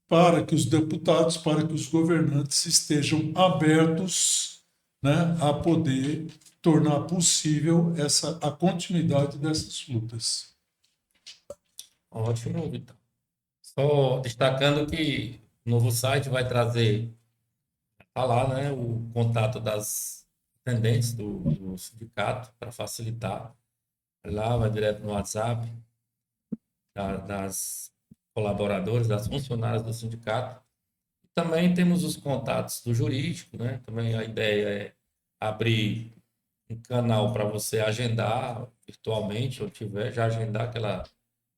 para que os deputados, para que os governantes estejam abertos, né, a poder tornar possível a continuidade dessas lutas. Ótimo, Vitor. Só destacando que o novo site vai trazer, tá lá, né, o contato das atendentes do sindicato para facilitar. Lá vai direto no WhatsApp das colaboradores, das funcionárias do sindicato. Também temos os contatos do jurídico, né? Também a ideia é abrir um canal para você agendar virtualmente, ou tiver, já agendar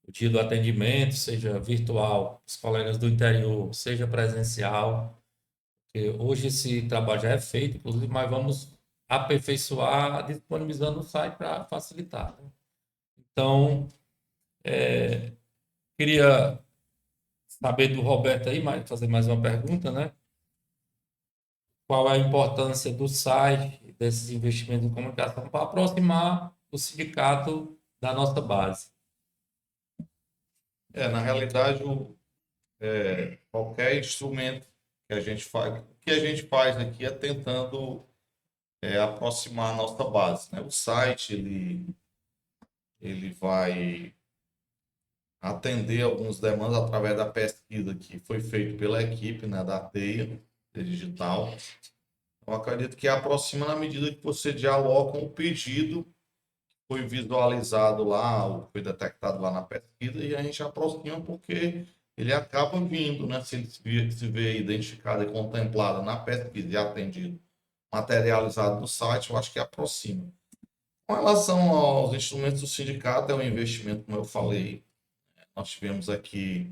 o dia do atendimento, seja virtual, os colegas do interior, seja presencial. Porque hoje esse trabalho já é feito, inclusive, mas vamos aperfeiçoar disponibilizando o site para facilitar, né? Então, queria saber do Roberto aí, fazer mais uma pergunta, né? Qual é a importância do site, desses investimentos em comunicação para aproximar o sindicato da nossa base? Na realidade, qualquer instrumento que a gente faz, o que a gente faz aqui é tentando aproximar a nossa base, né? O site, ele vai atender algumas demandas através da pesquisa que foi feita pela equipe, né, da TEIA Digital. Eu acredito que aproxima na medida que você dialoga com o pedido que foi visualizado lá, ou foi detectado lá na pesquisa, e a gente aproxima porque ele acaba vindo, né? Se ele se vê identificado e contemplado na pesquisa e atendido, materializado no site, eu acho que aproxima. Com relação aos instrumentos do sindicato, é um investimento, como eu falei, nós tivemos aqui,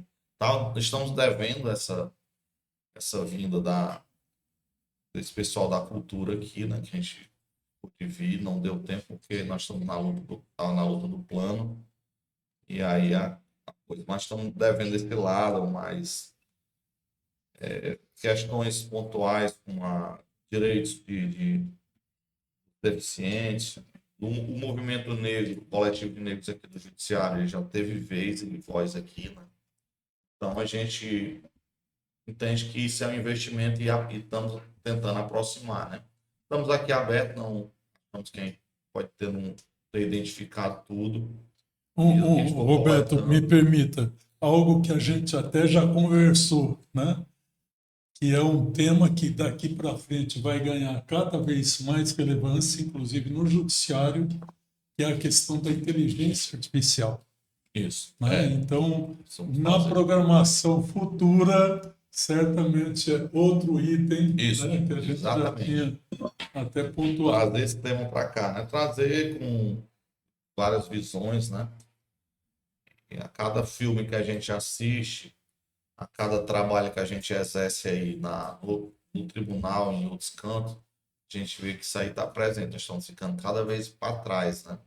estamos devendo essa vinda desse pessoal da cultura aqui, né, que a gente pôde vir, não deu tempo, porque nós estamos na luta do plano, e aí mas estamos devendo esse lado, mas questões pontuais com direitos de deficientes. O movimento negro, o coletivo de negros aqui do Judiciário, ele já teve vez e voz aqui, né? Então a gente entende que isso é um investimento e estamos tentando aproximar, né? Estamos aqui abertos, não estamos quem pode não ter identificado tudo. Roberto, me permita, algo que a gente até já conversou, né? Que é um tema que daqui para frente vai ganhar cada vez mais relevância, inclusive no judiciário, que é a questão da inteligência artificial. Isso. Né? Então, na programação futura, certamente é outro item, isso, né, que a gente já tinha até pontuado. Trazer esse tema para cá, né? Trazer com várias visões, né? E a cada filme que a gente assiste, a cada trabalho que a gente exerce aí no tribunal, em outros cantos, a gente vê que isso aí está presente, nós estamos ficando cada vez para trás, né?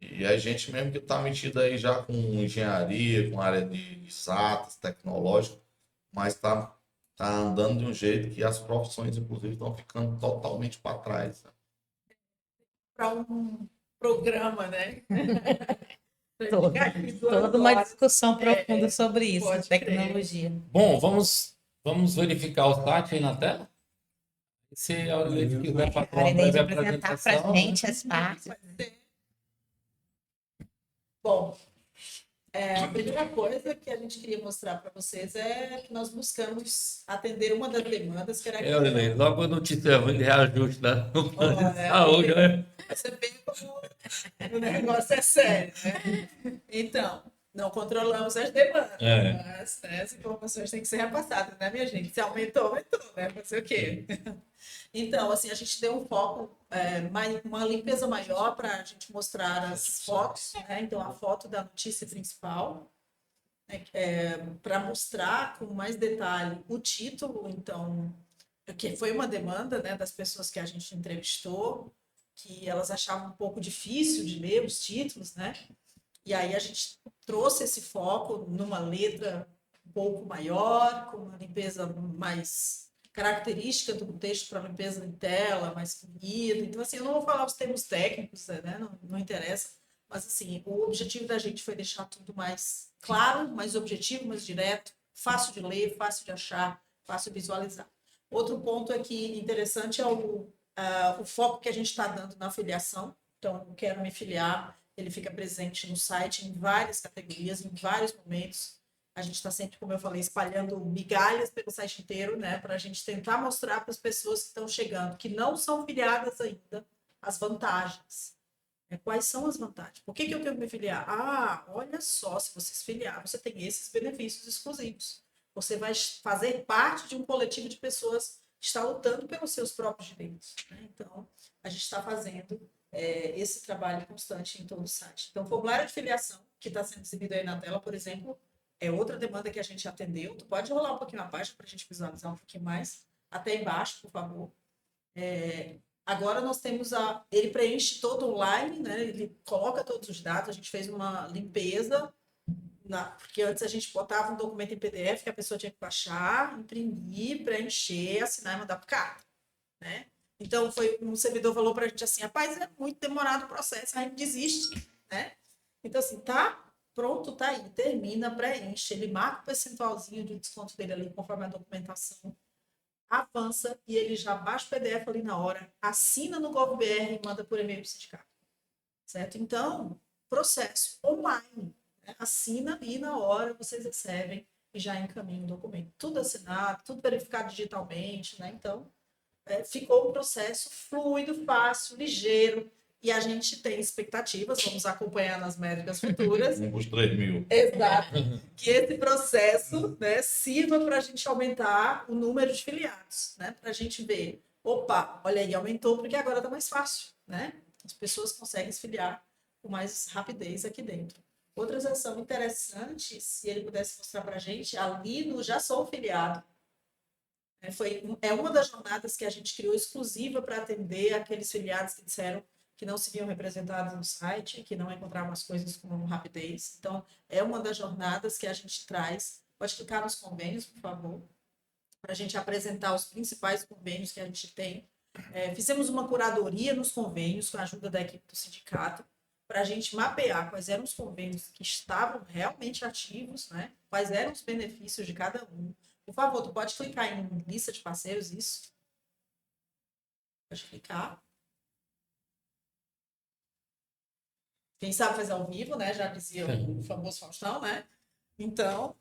E a gente mesmo que está metido aí já com engenharia, com área de exatas, tecnológico, mas tá andando de um jeito que as profissões, inclusive, estão ficando totalmente para trás, né? Para um programa, né? Toda uma discussão profunda sobre isso, pode tecnologia. Bom, vamos verificar o site aí na tela? Se a Aurelete quiser fazer uma Arenei breve de apresentar para a apresentação. gente as partes. Bom, a primeira coisa que a gente queria mostrar para vocês é que nós buscamos atender uma das demandas, que era a Aurelete, logo a notícia ruim de reajuste da saúde, né? Você vê como o negócio é sério, né? Então, não controlamos as demandas, mas né, as informações têm que ser repassadas, né, minha gente? Se aumentou, né? Fazer o quê? Então, assim, a gente deu um foco, uma limpeza maior para a gente mostrar as fotos, né? Então, a foto da notícia principal, né? Para mostrar com mais detalhe o título, então, que foi uma demanda, né, das pessoas que a gente entrevistou, que elas achavam um pouco difícil de ler os títulos, né? E aí a gente trouxe esse foco numa letra um pouco maior, com uma limpeza mais característica do texto para limpeza de tela, mais fluida. Então, assim, eu não vou falar os termos técnicos, né? Não interessa. Mas, assim, o objetivo da gente foi deixar tudo mais claro, mais objetivo, mais direto, fácil de ler, fácil de achar, fácil de visualizar. Outro ponto aqui interessante é o foco que a gente está dando na filiação. Então, quero me filiar, ele fica presente no site em várias categorias, em vários momentos. A gente está sempre, como eu falei, espalhando migalhas pelo site inteiro, né, para a gente tentar mostrar para as pessoas que estão chegando, que não são filiadas ainda, as vantagens. Quais são as vantagens? Por que eu tenho que me filiar? Ah, olha só, se você se filiar, você tem esses benefícios exclusivos. Você vai fazer parte de um coletivo de pessoas que está lutando pelos seus próprios direitos, né? Então, a gente está fazendo esse trabalho constante em todo o site. Então, o formulário de filiação, que está sendo exibido aí na tela, por exemplo, é outra demanda que a gente atendeu. Tu pode rolar um pouquinho a página para a gente visualizar um pouquinho mais. Até embaixo, por favor. Agora nós temos ele preenche todo online, né? Ele coloca todos os dados, a gente fez uma limpeza, porque antes a gente botava um documento em PDF que a pessoa tinha que baixar, imprimir, preencher, assinar e mandar para o cara, né? Então, um servidor falou para a gente assim, rapaz, é muito demorado o processo, a gente desiste, né? Então, assim, tá pronto, tá aí, termina, preenche, ele marca o percentualzinho de desconto dele ali, conforme a documentação, avança e ele já baixa o PDF ali na hora, assina no GovBR e manda por e-mail para o sindicato, certo? Então, processo online, né? Assina ali na hora, vocês recebem e já encaminham o documento. Tudo assinado, tudo verificado digitalmente, né? Então, ficou um processo fluido, fácil, ligeiro, e a gente tem expectativas, vamos acompanhar nas métricas futuras. Os 3 mil. Exato. Que esse processo, né, sirva para a gente aumentar o número de filiados, né? Para a gente ver, opa, olha aí, aumentou porque agora está mais fácil, né? As pessoas conseguem se filiar com mais rapidez aqui dentro. Outra ação interessante, se ele pudesse mostrar para a gente, ali no Já Sou Filiado, é uma das jornadas que a gente criou exclusiva para atender aqueles filiados que disseram que não se viam representados no site, que não encontravam as coisas com rapidez. Então, é uma das jornadas que a gente traz. Pode clicar nos convênios, por favor, para a gente apresentar os principais convênios que a gente tem. Fizemos uma curadoria nos convênios com a ajuda da equipe do sindicato, para a gente mapear quais eram os convênios que estavam realmente ativos, né? Quais eram os benefícios de cada um. Por favor, tu pode clicar em lista de parceiros, isso. Pode clicar. Quem sabe fazer ao vivo, né? Já dizia o famoso Faustão, né? Então,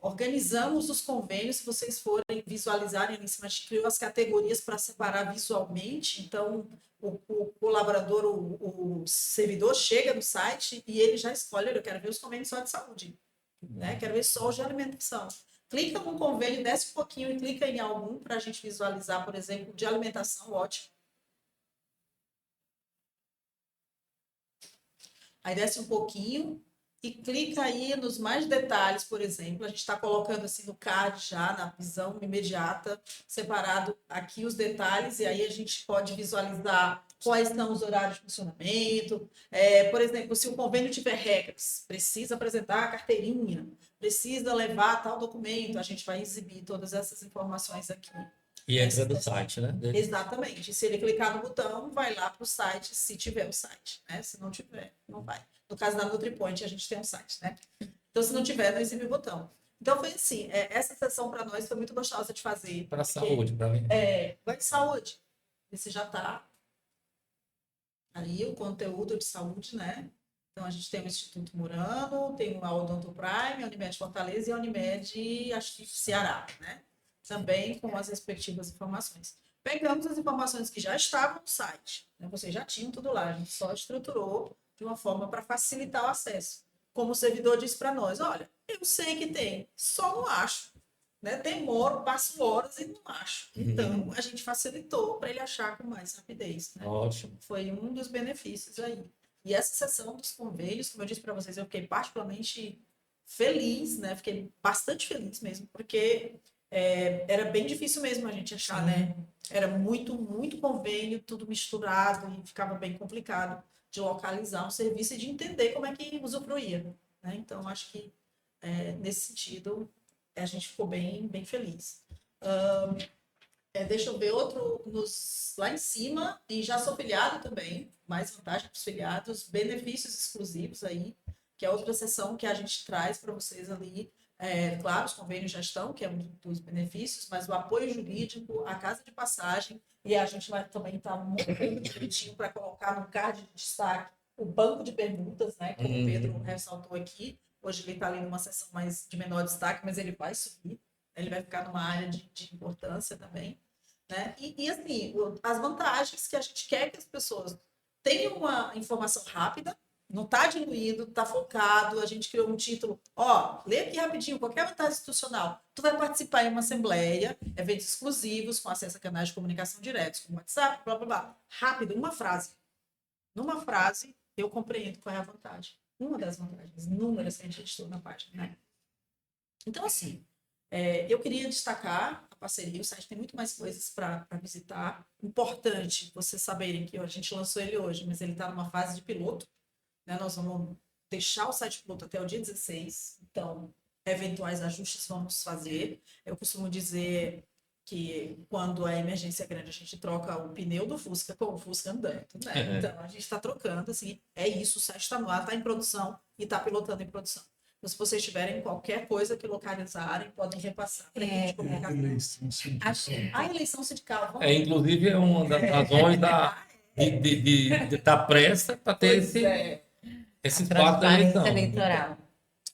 organizamos os convênios, se vocês forem visualizarem ali em cima, a gente criou as categorias para separar visualmente. Então, o colaborador, o servidor chega no site e ele já escolhe, eu quero ver os convênios só de saúde, né? Quero ver só os de alimentação. Clica no convênio, desce um pouquinho e clica em algum para a gente visualizar, por exemplo, de alimentação, ótimo. Aí desce um pouquinho e clica aí nos mais detalhes, por exemplo. A gente está colocando assim no card já, na visão imediata, separado aqui os detalhes, e aí a gente pode visualizar quais são os horários de funcionamento. Por exemplo, se o convênio tiver regras, precisa apresentar a carteirinha, precisa levar tal documento, a gente vai exibir todas essas informações aqui. E entra do site, né? Exatamente. Se ele clicar no botão, vai lá para o site, se tiver o site, né? Se não tiver, não vai. No caso da NutriPoint, a gente tem um site, né? Então, se não tiver, não exibe o botão. Então, foi assim, essa sessão para nós foi muito gostosa de fazer. Para a saúde, para mim. Vai de saúde. Esse já está aí, o conteúdo de saúde, né? Então, a gente tem o Instituto Murano, tem a Odonto Prime, a Unimed Fortaleza e a Unimed, acho que Ceará, né? Também com as respectivas informações. Pegamos as informações que já estavam no site, né? Vocês já tinham tudo lá, a gente só estruturou de uma forma para facilitar o acesso. Como o servidor disse para nós, olha, eu sei que tem, só não acho. Né? Demoro, passo horas e não acho. Então, a gente facilitou para ele achar com mais rapidez. Né? Ótimo. Foi um dos benefícios aí. E essa sessão dos convênios, como eu disse para vocês, eu fiquei particularmente feliz, né? Fiquei bastante feliz mesmo, porque era bem difícil mesmo a gente achar, né? Era muito, muito convênio, tudo misturado e ficava bem complicado de localizar um serviço e de entender como é que usufruía, né? Então, acho que nesse sentido a gente ficou bem, bem feliz. Deixa eu ver outro lá em cima, e já sou filiado também, mais vantagem para os filiados, benefícios exclusivos aí, que é outra seção que a gente traz para vocês ali. Claro, os convênios já estão, que é um dos benefícios, mas o apoio jurídico, a casa de passagem, e a gente vai também estar montando direitinho para colocar no card de destaque o banco de perguntas, né? Como o Pedro ressaltou aqui. Hoje ele está ali numa seção mais de menor destaque, mas ele vai subir, ele vai ficar numa área de importância também. Né? E assim, as vantagens que a gente quer que as pessoas tenham uma informação rápida, não está diluído, está focado, a gente criou um título, lê aqui rapidinho, qualquer vantagem institucional, tu vai participar em uma assembleia, eventos exclusivos, com acesso a canais de comunicação diretos, como WhatsApp, blá, blá, blá. Rápido, uma frase. Numa frase, eu compreendo qual é a vantagem. Uma das vantagens, inúmeras que a gente listou na página, né? Então, assim, eu queria destacar a parceria, o site tem muito mais coisas para visitar. Importante vocês saberem que a gente lançou ele hoje, mas ele está numa fase de piloto, né? Nós vamos deixar o site piloto até o dia 16, então, eventuais ajustes vamos fazer. Eu costumo dizer que quando a emergência é grande, a gente troca o pneu do Fusca com o Fusca andando, né? Então, a gente está trocando, assim, é isso, o site está no ar, está em produção e está pilotando em produção. Então, se vocês tiverem qualquer coisa que localizarem, podem repassar para a gente comunicar. A eleição sindical. Inclusive, é uma das razões de estar pressa para ter esse fato da eleição. Eleitoral.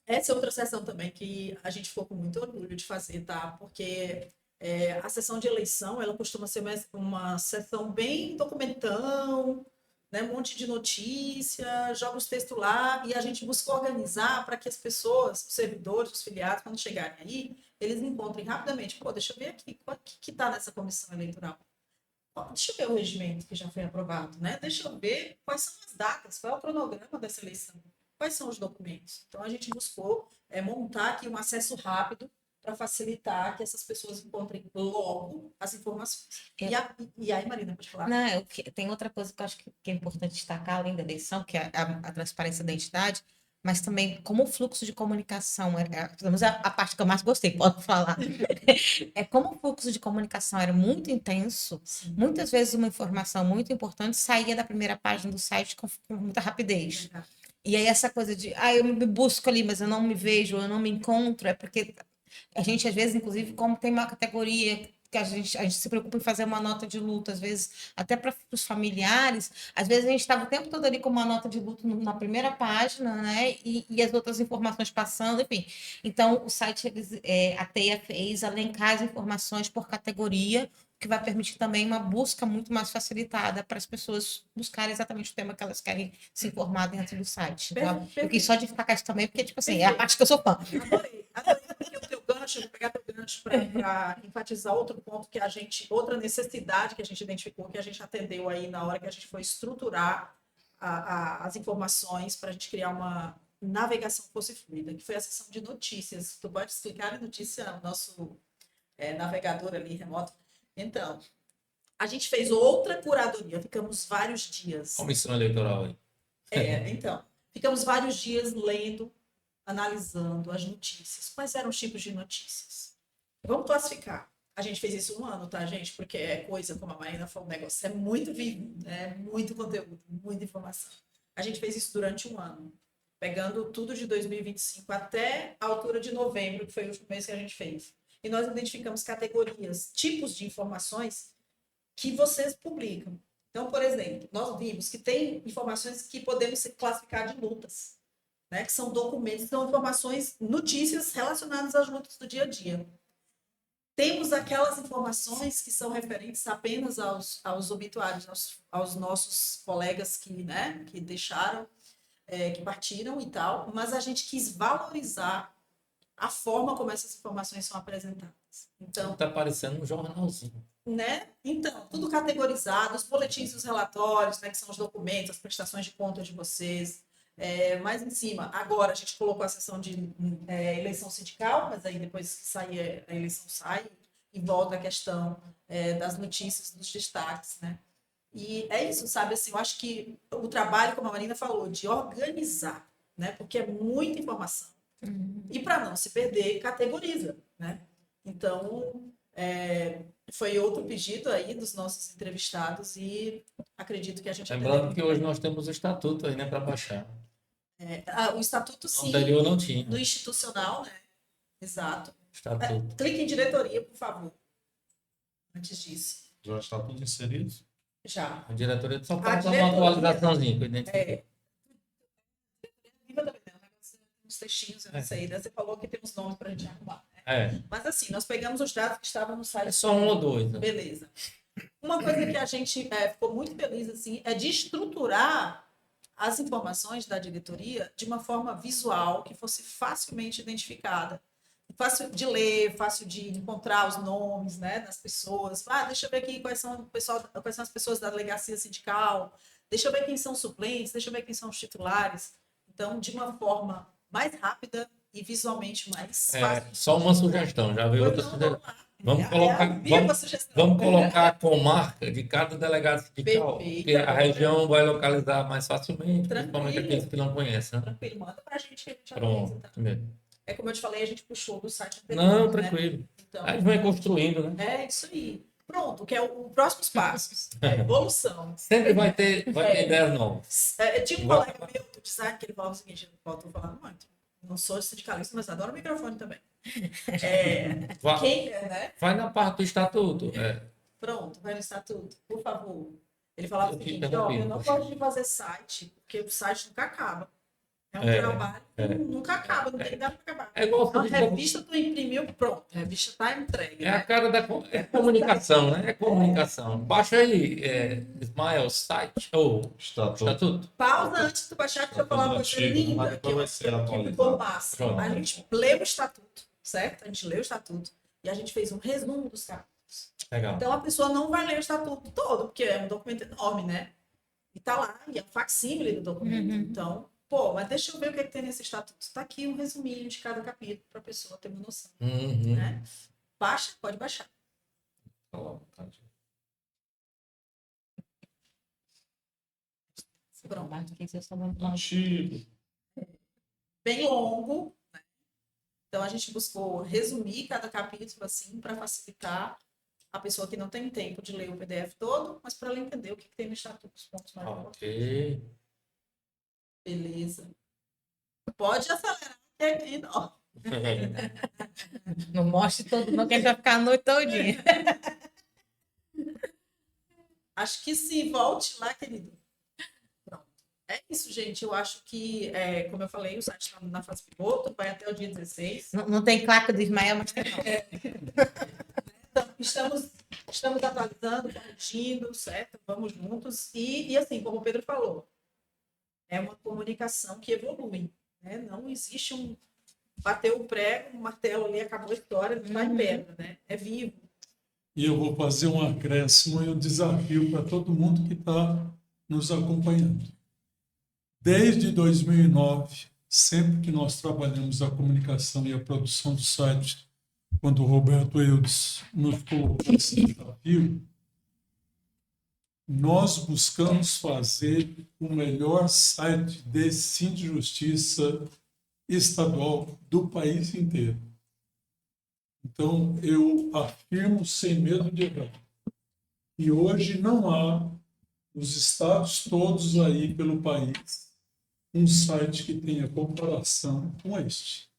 Essa é outra sessão também que a gente ficou com muito orgulho de fazer, tá? Porque a sessão de eleição, ela costuma ser uma sessão bem documentão, né? Um monte de notícia, joga os textos lá, e a gente buscou organizar para que as pessoas, os servidores, os filiados, quando chegarem aí, eles encontrem rapidamente, deixa eu ver aqui, o que está nessa comissão eleitoral? Deixa eu ver o regimento que já foi aprovado, né? Deixa eu ver quais são as datas, qual é o cronograma dessa eleição, quais são os documentos. Então, a gente buscou montar aqui um acesso rápido para facilitar que essas pessoas encontrem logo as informações. E aí, Marina, pode falar? Não, tem outra coisa que eu acho que é importante destacar, além da eleição, que é a transparência da identidade, mas também como o fluxo de comunicação, a parte que eu mais gostei, posso falar, como o fluxo de comunicação era muito intenso, muitas vezes uma informação muito importante saía da primeira página do site com muita rapidez. E aí essa coisa de, eu me busco ali, mas eu não me vejo, eu não me encontro, é porque a gente, às vezes, inclusive, como tem uma categoria que a gente se preocupa em fazer uma nota de luto, às vezes, até para os familiares, às vezes a gente estava o tempo todo ali com uma nota de luto na primeira página, né? E as outras informações passando, enfim. Então, o site, a TEIA fez elencar as informações por categoria, que vai permitir também uma busca muito mais facilitada para as pessoas buscarem exatamente o tema que elas querem se informar dentro do site. Então, eu quis só destacar isso também, porque, tipo assim, é a parte que eu sou fã. Adorei o teu gancho, vou pegar teu gancho para enfatizar outro ponto que outra necessidade que a gente identificou, que a gente atendeu aí na hora que a gente foi estruturar as informações para a gente criar navegação fosse fluida, que foi a seção de notícias. Tu pode explicar a notícia, o nosso navegador ali remoto? Então, a gente fez outra curadoria, ficamos vários dias. Comissão eleitoral aí. Então, ficamos vários dias lendo, analisando as notícias. Quais eram os tipos de notícias? Vamos classificar. A gente fez isso 1 ano, tá, gente? Porque é coisa, como a Marina falou, o negócio é muito vivo, né? Muito conteúdo, muita informação. A gente fez isso durante 1 ano, pegando tudo de 2025 até a altura de novembro, que foi o último mês que a gente fez. E nós identificamos categorias, tipos de informações que vocês publicam. Então, por exemplo, nós vimos que tem informações que podemos classificar de lutas, né? Que são documentos, são informações, notícias relacionadas às lutas do dia a dia. Temos aquelas informações que são referentes apenas aos obituários, aos nossos colegas que deixaram, que partiram e tal, mas a gente quis valorizar a forma como essas informações são apresentadas. Então, Tá parecendo um jornalzinho. né? Então, tudo categorizado, os boletins e os relatórios, né, que são os documentos, as prestações de contas de vocês. Mais em cima, agora a gente colocou a seção de eleição sindical, mas aí depois que sair a eleição sai e volta a questão das notícias, dos destaques, né? E é isso, sabe? Assim, eu acho que o trabalho, como a Marina falou, de organizar, né? Porque é muita informação. E para não se perder, categoriza, né? Então, foi outro pedido aí dos nossos entrevistados e acredito que a gente... Lembrando que hoje nós temos o estatuto aí, né, para baixar. O estatuto, No sim, anterior não tinha. no institucional, né? Exato. Estatuto. Clique em diretoria, por favor. Antes disso. Já está tudo inserido? Já. A diretoria só A falta uma diretoria- atualizaçãozinha. Que eu identifiquei. Viva também, né? Uns textinhos, eu não sei. Né? Você falou que tem uns nomes para a gente arrumar. Né? Mas assim, nós pegamos os dados que estavam no site. É só 1 ou 2. Né? Beleza. Uma coisa que a gente ficou muito feliz assim, é de estruturar as informações da diretoria de uma forma visual que fosse facilmente identificada. Fácil de ler, fácil de encontrar os nomes, né, das pessoas. Deixa eu ver aqui quais são as pessoas da delegacia sindical, deixa eu ver quem são os suplentes, deixa eu ver quem são os titulares. Então, de uma forma mais rápida e visualmente mais fácil. Só uma sugestão, já veio outra sugestão. Vamos sugestão. Vamos colocar a comarca de cada delegado sindical, porque a região vai localizar mais facilmente, principalmente aqueles que não conhecem. Né? Tranquilo, manda pra gente que a gente Pronto, analisa, tá? mesmo. Como eu te falei, a gente puxou do site anterior. Não, né? tranquilo. Então, Aí vai construindo, né? é isso aí. Pronto, que é os próximos passos. Evolução. Sempre vai ter ideias novas. Tinha um colega meu do design que ele falava o seguinte, eu estou falando muito. Não sou sindicalista, mas adoro o microfone também. Né? Vai na parte do estatuto. Pronto, vai no estatuto, por favor. Ele falava o seguinte, interrompi, eu não gosto de fazer site, porque o site nunca acaba. É um trabalho que nunca acaba, não tem data para acabar. É igual A revista tu imprimiu, pronto. A revista está entregue. É a cara da comunicação, né? É comunicação. Baixa aí, Ismael, site ou estatuto. Pausa antes de tu baixar, que eu falar uma coisa linda. Mas depois vai ser atualizado. Ficou massa. Pronto. A gente leu o estatuto, certo? A gente leu o estatuto e a gente fez um resumo dos capítulos. Legal. Então a pessoa não vai ler o estatuto todo, porque é um documento enorme, né? E tá lá, e é um facsímile do documento. Então, mas deixa eu ver o que, é que tem nesse estatuto. Está aqui um resuminho de cada capítulo para a pessoa ter uma noção. Né? Baixa, pode baixar. Bem longo. Né? Então a gente buscou resumir cada capítulo assim para facilitar a pessoa que não tem tempo de ler o PDF todo, mas para ela entender o que tem no estatuto, os pontos mais importantes. Beleza. Pode acelerar que aqui não. Não mostre todo, não, que a gente vai ficar a noite todinha. Acho que sim, volte lá, querido. Pronto. É isso, gente. Eu acho que, como eu falei, o site está na fase piloto, vai até o dia 16. Não tem claque do Ismael, mas tem não. Então, estamos atualizando, corrigindo, certo? Vamos juntos. E assim, como o Pedro falou, é uma comunicação que evolui. Né? Não existe um bater o prego, um martelo ali, acabou a história, não está em pedra, né? É vivo. E eu vou fazer um acréscimo e um desafio para todo mundo que está nos acompanhando. Desde 2009, sempre que nós trabalhamos a comunicação e a produção do site, quando o Roberto Eudes nos colocou esse desafio, nós buscamos fazer o melhor site de Sindijustiça estadual do país inteiro. Então, eu afirmo sem medo de errar. E hoje não há, nos estados todos aí pelo país, um site que tenha comparação com este.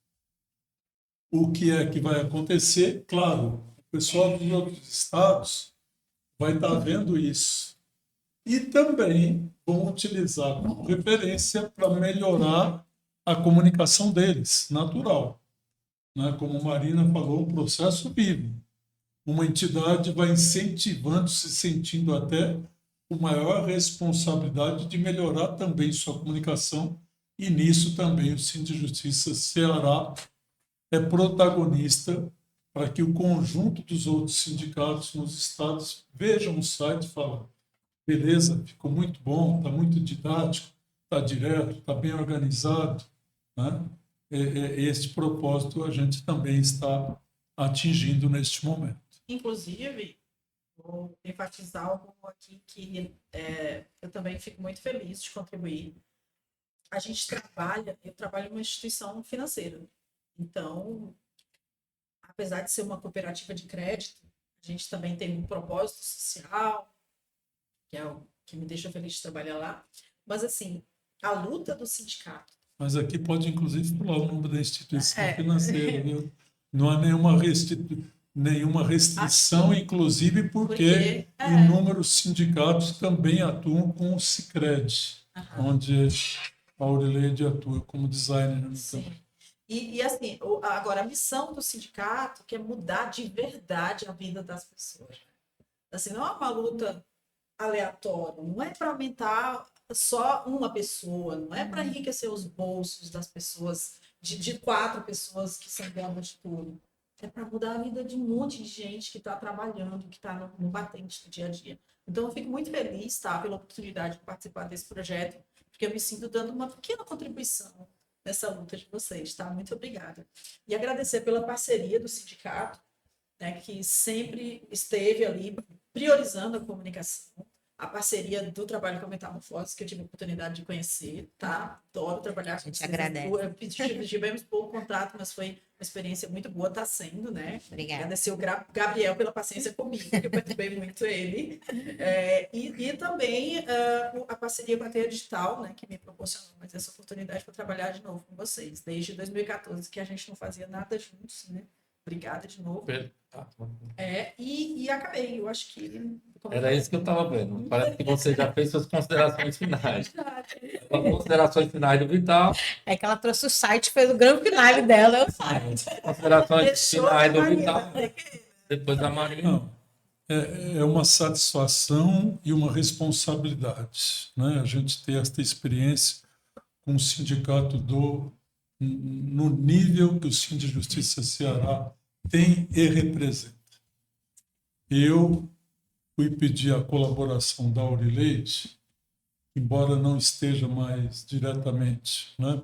O que é que vai acontecer? Claro, o pessoal dos outros estados vai estar vendo isso. E também vão utilizar como referência para melhorar a comunicação deles, natural. Né? Como a Marina falou, um processo vivo. Uma entidade vai incentivando, se sentindo até com maior responsabilidade de melhorar também sua comunicação, e nisso também o Sindijustiça Ceará é protagonista para que o conjunto dos outros sindicatos nos estados vejam o site e falem: beleza, ficou muito bom, está muito didático, está direto, está bem organizado. Né? Este propósito a gente também está atingindo neste momento. Inclusive, vou enfatizar algo aqui que eu também fico muito feliz de contribuir. A gente eu trabalho em uma instituição financeira. Então, apesar de ser uma cooperativa de crédito, a gente também tem um propósito social, que é o que me deixa feliz de trabalhar lá. Mas, assim, a luta do sindicato. Mas aqui pode, inclusive, falar o nome da instituição financeira, viu? Não há nenhuma restrição, inclusive porque inúmeros sindicatos também atuam com o Sicredi, onde a Aurileide atua como designer. Sim. E assim, agora, a missão do sindicato que é mudar de verdade a vida das pessoas. Assim, não é uma luta aleatória, não é para aumentar só uma pessoa, não é para enriquecer os bolsos das pessoas, de 4 pessoas que são donas de tudo. É para mudar a vida de um monte de gente que está trabalhando, que está no batente do dia a dia. Então, eu fico muito feliz, tá, pela oportunidade de participar desse projeto, porque eu me sinto dando uma pequena contribuição nessa luta de vocês, tá? Muito obrigada. E agradecer pela parceria do sindicato, né, que sempre esteve ali priorizando a comunicação, a parceria do Trabalho com a Metamorfose, que eu tive a oportunidade de conhecer, tá? Adoro trabalhar com vocês. A gente agradece. Tivemos pouco contato, mas foi uma experiência muito boa, tá sendo, né? Obrigada. Agradecer o Gabriel pela paciência comigo, que eu perturbei muito ele. E também a parceria com a Teia Digital, né, que me proporcionou mais essa oportunidade para trabalhar de novo com vocês. Desde 2014, que a gente não fazia nada juntos, né? Obrigada de novo. E acabei, eu acho que... Era isso que eu estava vendo. Parece que você já fez suas considerações finais. As considerações finais do Vital. É que ela trouxe o site, fez o grande final dela, é o site. Considerações finais do Vital. Depois da Marina. Não, é uma satisfação e uma responsabilidade, né? A gente ter esta experiência com o sindicato no nível que o Sindijustiça Ceará tem e representa. Eu fui pedir a colaboração da Aurileide, embora não esteja mais diretamente, né?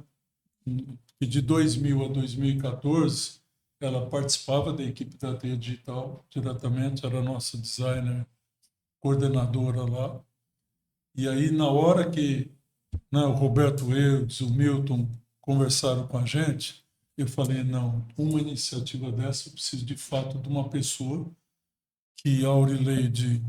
E de 2000 a 2014, ela participava da equipe da Teia Digital diretamente, era nossa designer, coordenadora lá. E aí, na hora que, né, o Roberto Eudes, o Milton conversaram com a gente, eu falei: não, uma iniciativa dessa eu preciso de fato de uma pessoa que a Aurileide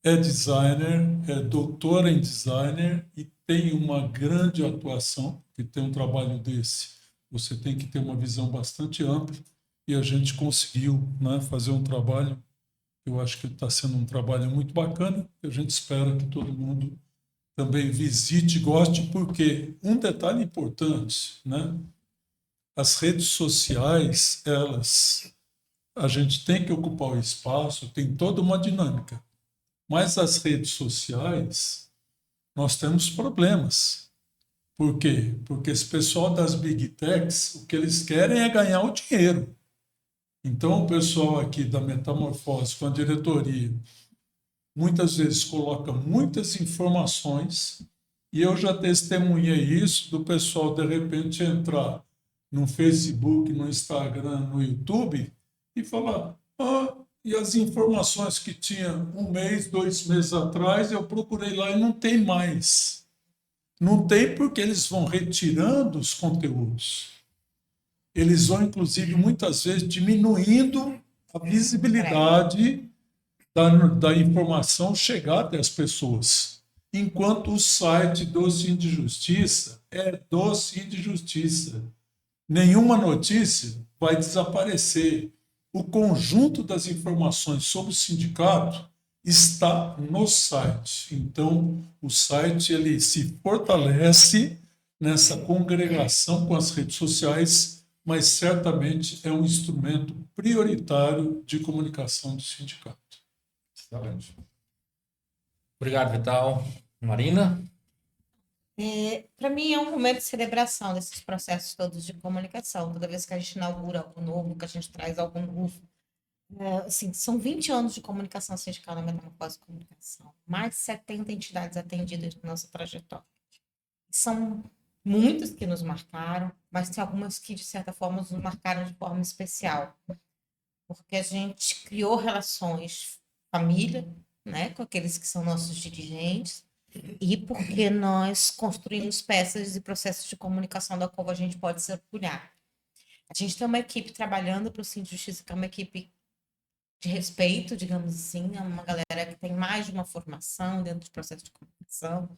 é designer, é doutora em designer e tem uma grande atuação, porque tem um trabalho desse, você tem que ter uma visão bastante ampla, e a gente conseguiu, né, fazer um trabalho, eu acho que está sendo um trabalho muito bacana, e a gente espera que todo mundo também visite e goste, porque um detalhe importante, né, as redes sociais, a gente tem que ocupar o espaço, tem toda uma dinâmica. Mas as redes sociais, nós temos problemas. Por quê? Porque esse pessoal das Big Techs, o que eles querem é ganhar o dinheiro. Então, o pessoal aqui da Metamorfose, com a diretoria, muitas vezes coloca muitas informações E eu já testemunhei isso do pessoal, de repente, entrar no Facebook, no Instagram, no YouTube e falar: ah, e as informações que tinha 1 mês, 2 meses atrás, eu procurei lá e não tem mais. Não tem porque eles vão retirando os conteúdos. Eles vão, inclusive, muitas vezes diminuindo a visibilidade da informação chegar até as pessoas. Enquanto o site do Cindy Justiça é do Cindy Justiça. Nenhuma notícia vai desaparecer. O conjunto das informações sobre o sindicato está no site. Então, o site ele se fortalece nessa congregação com as redes sociais, mas certamente é um instrumento prioritário de comunicação do sindicato. Excelente. Obrigado, Vital. Marina? Para mim é um momento de celebração desses processos todos de comunicação. Toda vez que a gente inaugura algo novo, que a gente traz algo novo. Assim, são 20 anos de comunicação sindical na Metamorfose Comunicação. Mais de 70 entidades atendidas na nossa trajetória. São muitas que nos marcaram, mas tem algumas que, de certa forma, nos marcaram de forma especial. Porque a gente criou relações família, né, com aqueles que são nossos dirigentes, e porque nós construímos peças e processos de comunicação da qual a gente pode se orgulhar. A gente tem uma equipe trabalhando para o Cindy Justiça, que é uma equipe de respeito, digamos assim, é uma galera que tem mais de uma formação dentro do processo de comunicação.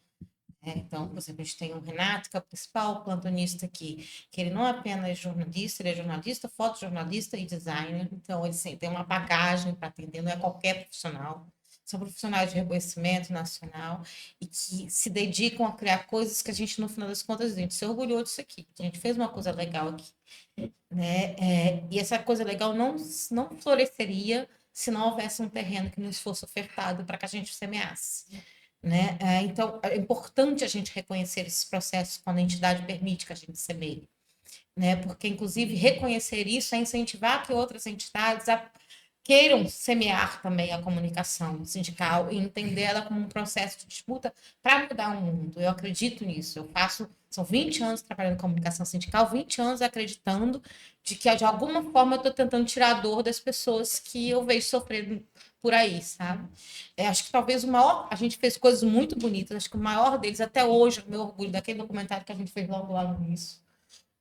Então, por exemplo, a gente tem o Renato, que é o principal plantonista aqui, que ele não é apenas jornalista, ele é jornalista, fotojornalista e designer, então ele tem uma bagagem para atender, não é qualquer profissional. São profissionais de reconhecimento nacional e que se dedicam a criar coisas que a gente, no final das contas, a gente se orgulhou disso aqui. A gente fez uma coisa legal aqui, né? E essa coisa legal não floresceria se não houvesse um terreno que nos fosse ofertado para que a gente semeasse, né? Então, é importante a gente reconhecer esses processos quando a entidade permite que a gente semeie, né? Porque, inclusive, reconhecer isso é incentivar que outras entidades queiram semear também a comunicação sindical e entender ela como um processo de disputa para mudar o mundo. Eu acredito nisso. São 20 anos trabalhando em comunicação sindical, 20 anos acreditando de que, de alguma forma, eu estou tentando tirar a dor das pessoas que eu vejo sofrendo por aí, sabe? Acho que talvez a gente fez coisas muito bonitas, acho que o maior deles, até hoje, é o meu orgulho, daquele documentário que a gente fez logo lá no início.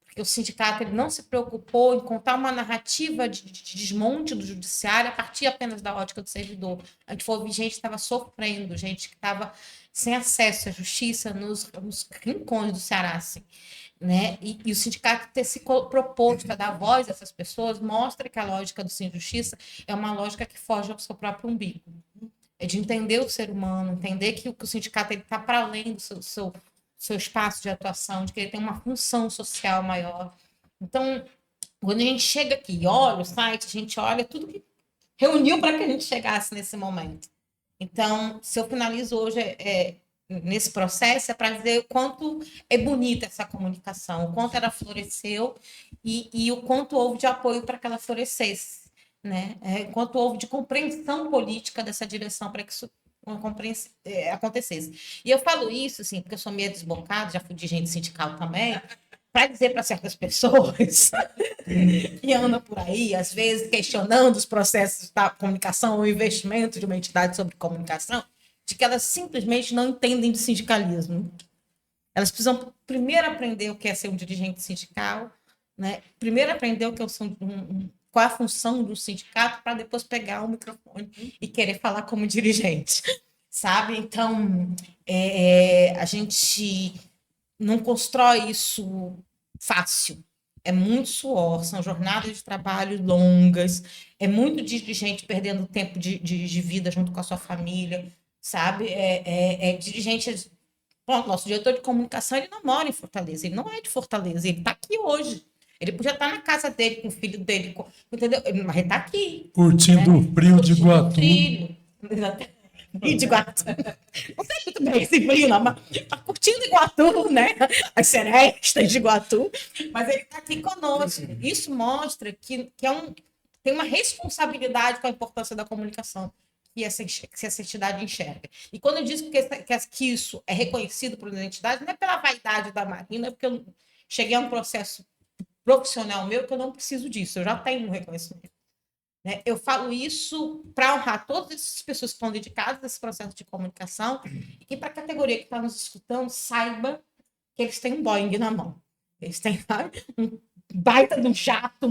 Porque o sindicato ele não se preocupou em contar uma narrativa de desmonte do judiciário a partir apenas da ótica do servidor. A gente foi ouvir gente que estava sofrendo, gente que estava sem acesso à justiça nos rincões do Ceará, assim, né? E o sindicato ter se proposto a dar voz a essas pessoas mostra que a lógica do Sem Justiça é uma lógica que foge ao seu próprio umbigo. É de entender o ser humano, entender que o sindicato está para além do seu espaço de atuação, de que ele tem uma função social maior. Então, quando a gente chega aqui e olha o site, a gente olha tudo que reuniu para que a gente chegasse nesse momento. Então, se eu finalizo hoje nesse processo, é para dizer o quanto é bonita essa comunicação, o quanto ela floresceu e o quanto houve de apoio para que ela florescesse, né? O quanto houve de compreensão política dessa direção para que isso acontecesse. E eu falo isso, assim, porque eu sou meio desbocada, já fui dirigente sindical também, para dizer para certas pessoas que andam por aí, às vezes, questionando os processos da comunicação, o investimento de uma entidade sobre comunicação, de que elas simplesmente não entendem de sindicalismo. Elas precisam primeiro aprender o que é ser um dirigente sindical, né? Primeiro aprender o que é qual é a função do sindicato, para depois pegar o microfone e querer falar como dirigente, sabe? Então, a gente não constrói isso fácil. É muito suor, são jornadas de trabalho longas, é muito dirigente perdendo tempo de vida junto com a sua família, sabe? Dirigente... Bom, nosso diretor de comunicação, ele não mora em Fortaleza, ele não é de Fortaleza, ele está aqui hoje. Ele podia estar na casa dele, com o filho dele, entendeu? Mas ele está aqui. Curtindo o frio de Iguatu. Frio de Iguatu. Não sei muito bem esse frio, não, mas está curtindo Iguatu, né? As serestas de Iguatu. Mas ele está aqui conosco. Isso mostra que tem uma responsabilidade com a importância da comunicação, que essa entidade enxerga. E quando eu digo que isso é reconhecido por uma entidade, não é pela vaidade da Marina, é porque eu cheguei a um processo profissional meu que eu não preciso disso, eu já tenho um reconhecimento. Né? Eu falo isso para honrar todas essas pessoas que estão dedicadas a esse processo de comunicação e que, para a categoria que está nos escutando, saiba que eles têm um Boeing na mão. Eles têm, sabe, um baita de um jato,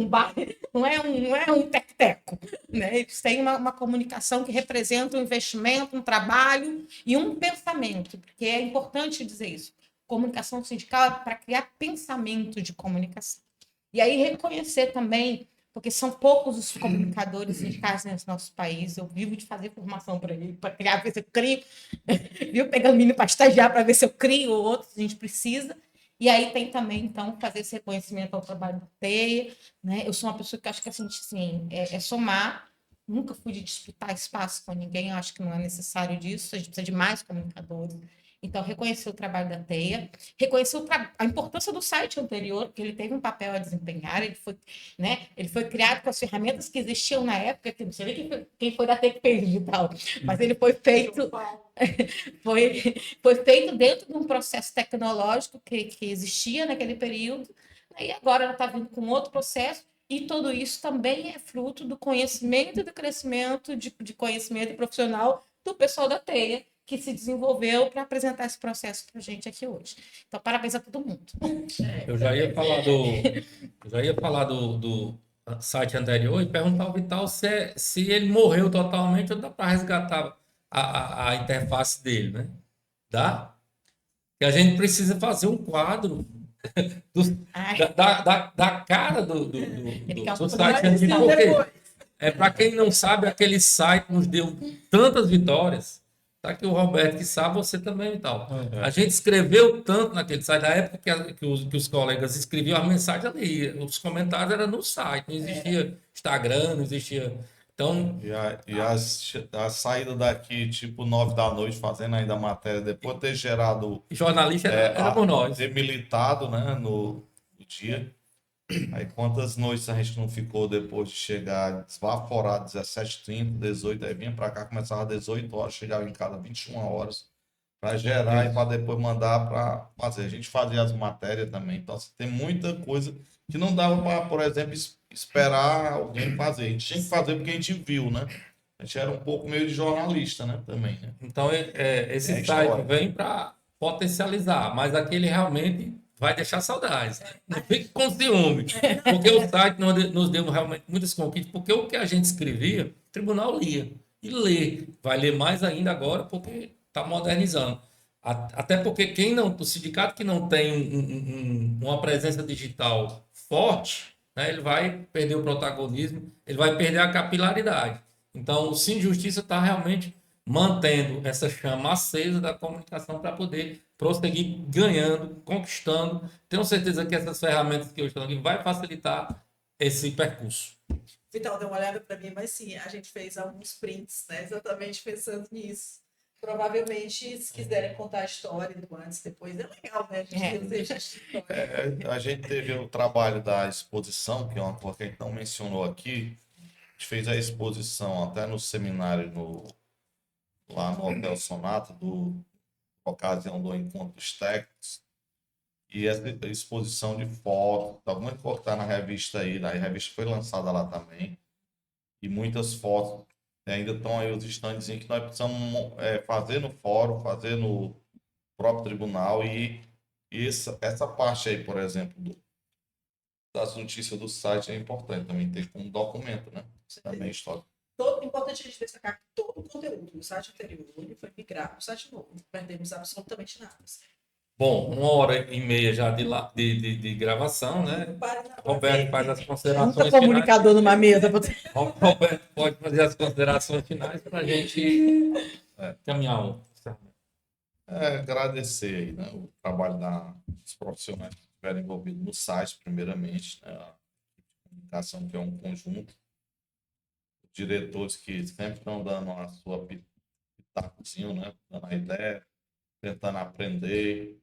não é um tec-teco. Né? Eles têm uma comunicação que representa um investimento, um trabalho e um pensamento, porque é importante dizer isso. Comunicação sindical é para criar pensamento de comunicação. E aí reconhecer também, porque são poucos os comunicadores sindicais nesse nosso país. Eu vivo de fazer formação para ele, para criar, ver se eu crio, viu? Pegando menino para estagiar para ver se eu crio ou outros, a gente precisa. E aí tem também, então, fazer esse reconhecimento ao trabalho da TEIA. Né? Eu sou uma pessoa que acho que assim, é somar. Nunca fui de disputar espaço com ninguém, eu acho que não é necessário disso, a gente precisa de mais comunicadores. Então, reconhecer o trabalho da TEIA, reconhecer a importância do site anterior, que ele teve um papel a desempenhar, ele foi criado com as ferramentas que existiam na época, que não sei nem quem foi da TEIA que fez digital, mas ele foi feito, foi feito dentro de um processo tecnológico que existia naquele período, e agora ela está vindo com outro processo, e tudo isso também é fruto do conhecimento e do crescimento de conhecimento profissional do pessoal da TEIA, que se desenvolveu para apresentar esse processo para a gente aqui hoje. Então, parabéns a todo mundo. Eu já ia falar do site anterior e perguntar ao Vital se ele morreu totalmente ou dá para resgatar a interface dele, né? Dá? E a gente precisa fazer um quadro da cara do site antigo, porque para quem não sabe, aquele site nos deu tantas vitórias. Tá aqui o Roberto que sabe, você também e tal. A gente escreveu tanto naquele site, na época que os colegas escreviam as mensagens ali, os comentários eram no site, não existia Instagram, não existia. Então, a saída daqui, tipo 9 da noite, fazendo ainda a matéria, depois de ter gerado. jornalista era por nós. Ter militado, né, no dia. Aí quantas noites a gente não ficou depois de chegar desvaporado, 17h30, 18, aí vinha pra cá, começava às 18 horas, chegava em casa 21 horas para gerar e para depois mandar para fazer. A gente fazia as matérias também, então assim, tem muita coisa que não dava para, por exemplo, esperar alguém fazer. A gente tinha que fazer porque a gente viu, né? A gente era um pouco meio de jornalista, né? Também, né? Então, esse site vem para potencializar, mas aquele realmente vai deixar saudades. Não fique com ciúme, porque o site nos deu realmente muitas conquistas, porque o que a gente escrevia, o tribunal lia. E lê. Vai ler mais ainda agora, porque está modernizando. Até porque o sindicato que não tem uma presença digital forte, né, ele vai perder o protagonismo, ele vai perder a capilaridade. Então, o Sim Justiça está realmente mantendo essa chama acesa da comunicação para poder prosseguir ganhando, conquistando. Tenho certeza que essas ferramentas que eu estou aqui vai facilitar esse percurso. Vital, deu uma olhada para mim, mas sim, a gente fez alguns prints, né? Exatamente pensando nisso. Provavelmente, se quiserem contar a história do antes e depois, é legal, né? A gente deseja a história. A gente teve o trabalho da exposição, que é uma coisa que a gente não mencionou aqui. A gente fez a exposição até no seminário lá no Hotel Sonata, ocasião do Encontro dos Técnicos. E essa exposição de fotos, está muito importante na revista aí, a revista foi lançada lá também. E muitas fotos ainda estão aí os estandes que nós precisamos fazer no fórum, fazer no próprio tribunal. E essa parte aí, por exemplo, das notícias do site é importante também ter como documento, né? Também histórico. Importante a gente destacar que todo o conteúdo do site anterior foi migrado para o site novo. Não perdemos absolutamente nada. Bom, 1h30 já de gravação, né? Roberto faz as considerações finais. Comunicador numa mesa. Roberto pode fazer as considerações finais para a gente caminhar um. Agradecer aí, né, o trabalho dos profissionais que estiveram envolvidos no site, primeiramente, né, a comunicação que é um conjunto, diretores que sempre estão dando a sua pitacozinho, né, dando a ideia, tentando aprender.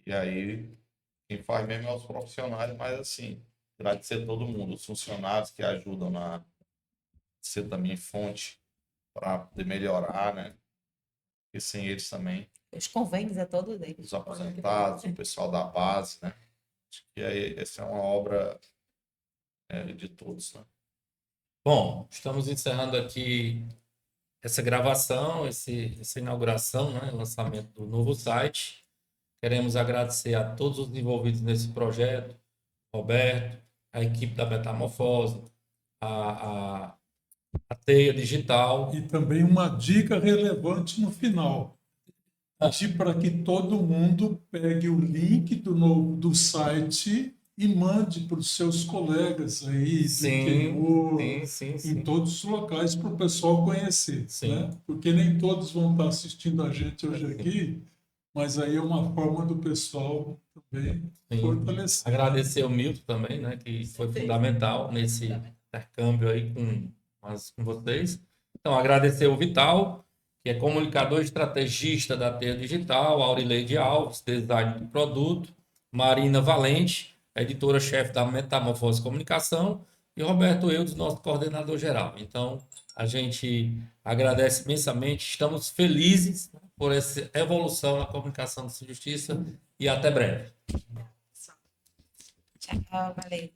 E aí, quem faz mesmo é os profissionais, mas assim, agradecer a todo mundo, os funcionários que ajudam a ser também fonte para poder melhorar, né? E sem eles também, Os convênios é todo deles. os aposentados, o pessoal da base, né? Acho que aí, essa é uma obra de todos, né? Bom, estamos encerrando aqui essa gravação, essa inauguração, né, lançamento do novo site. Queremos agradecer a todos os envolvidos nesse projeto, Roberto, a equipe da Metamorfose, a Teia Digital. E também uma dica relevante no final. Pedir para que todo mundo pegue o link do site e mande para os seus colegas aí do Sim, interior, sim. em todos os locais, para o pessoal conhecer. Sim. Né? Porque nem todos vão estar assistindo a gente hoje aqui, mas aí é uma forma do pessoal também Sim. fortalecer. Agradecer o Milton também, né, que foi fundamental nesse intercâmbio aí com vocês. Então, agradecer o Vital, que é comunicador estrategista da Teia Digital, Aurileide Alves, design do produto, Marina Valente, editora-chefe da Metamorfose Comunicação, e Roberto Eudes, nosso coordenador geral. Então, a gente agradece imensamente, estamos felizes, né, por essa evolução na comunicação da justiça e até breve. Tchau, valeu.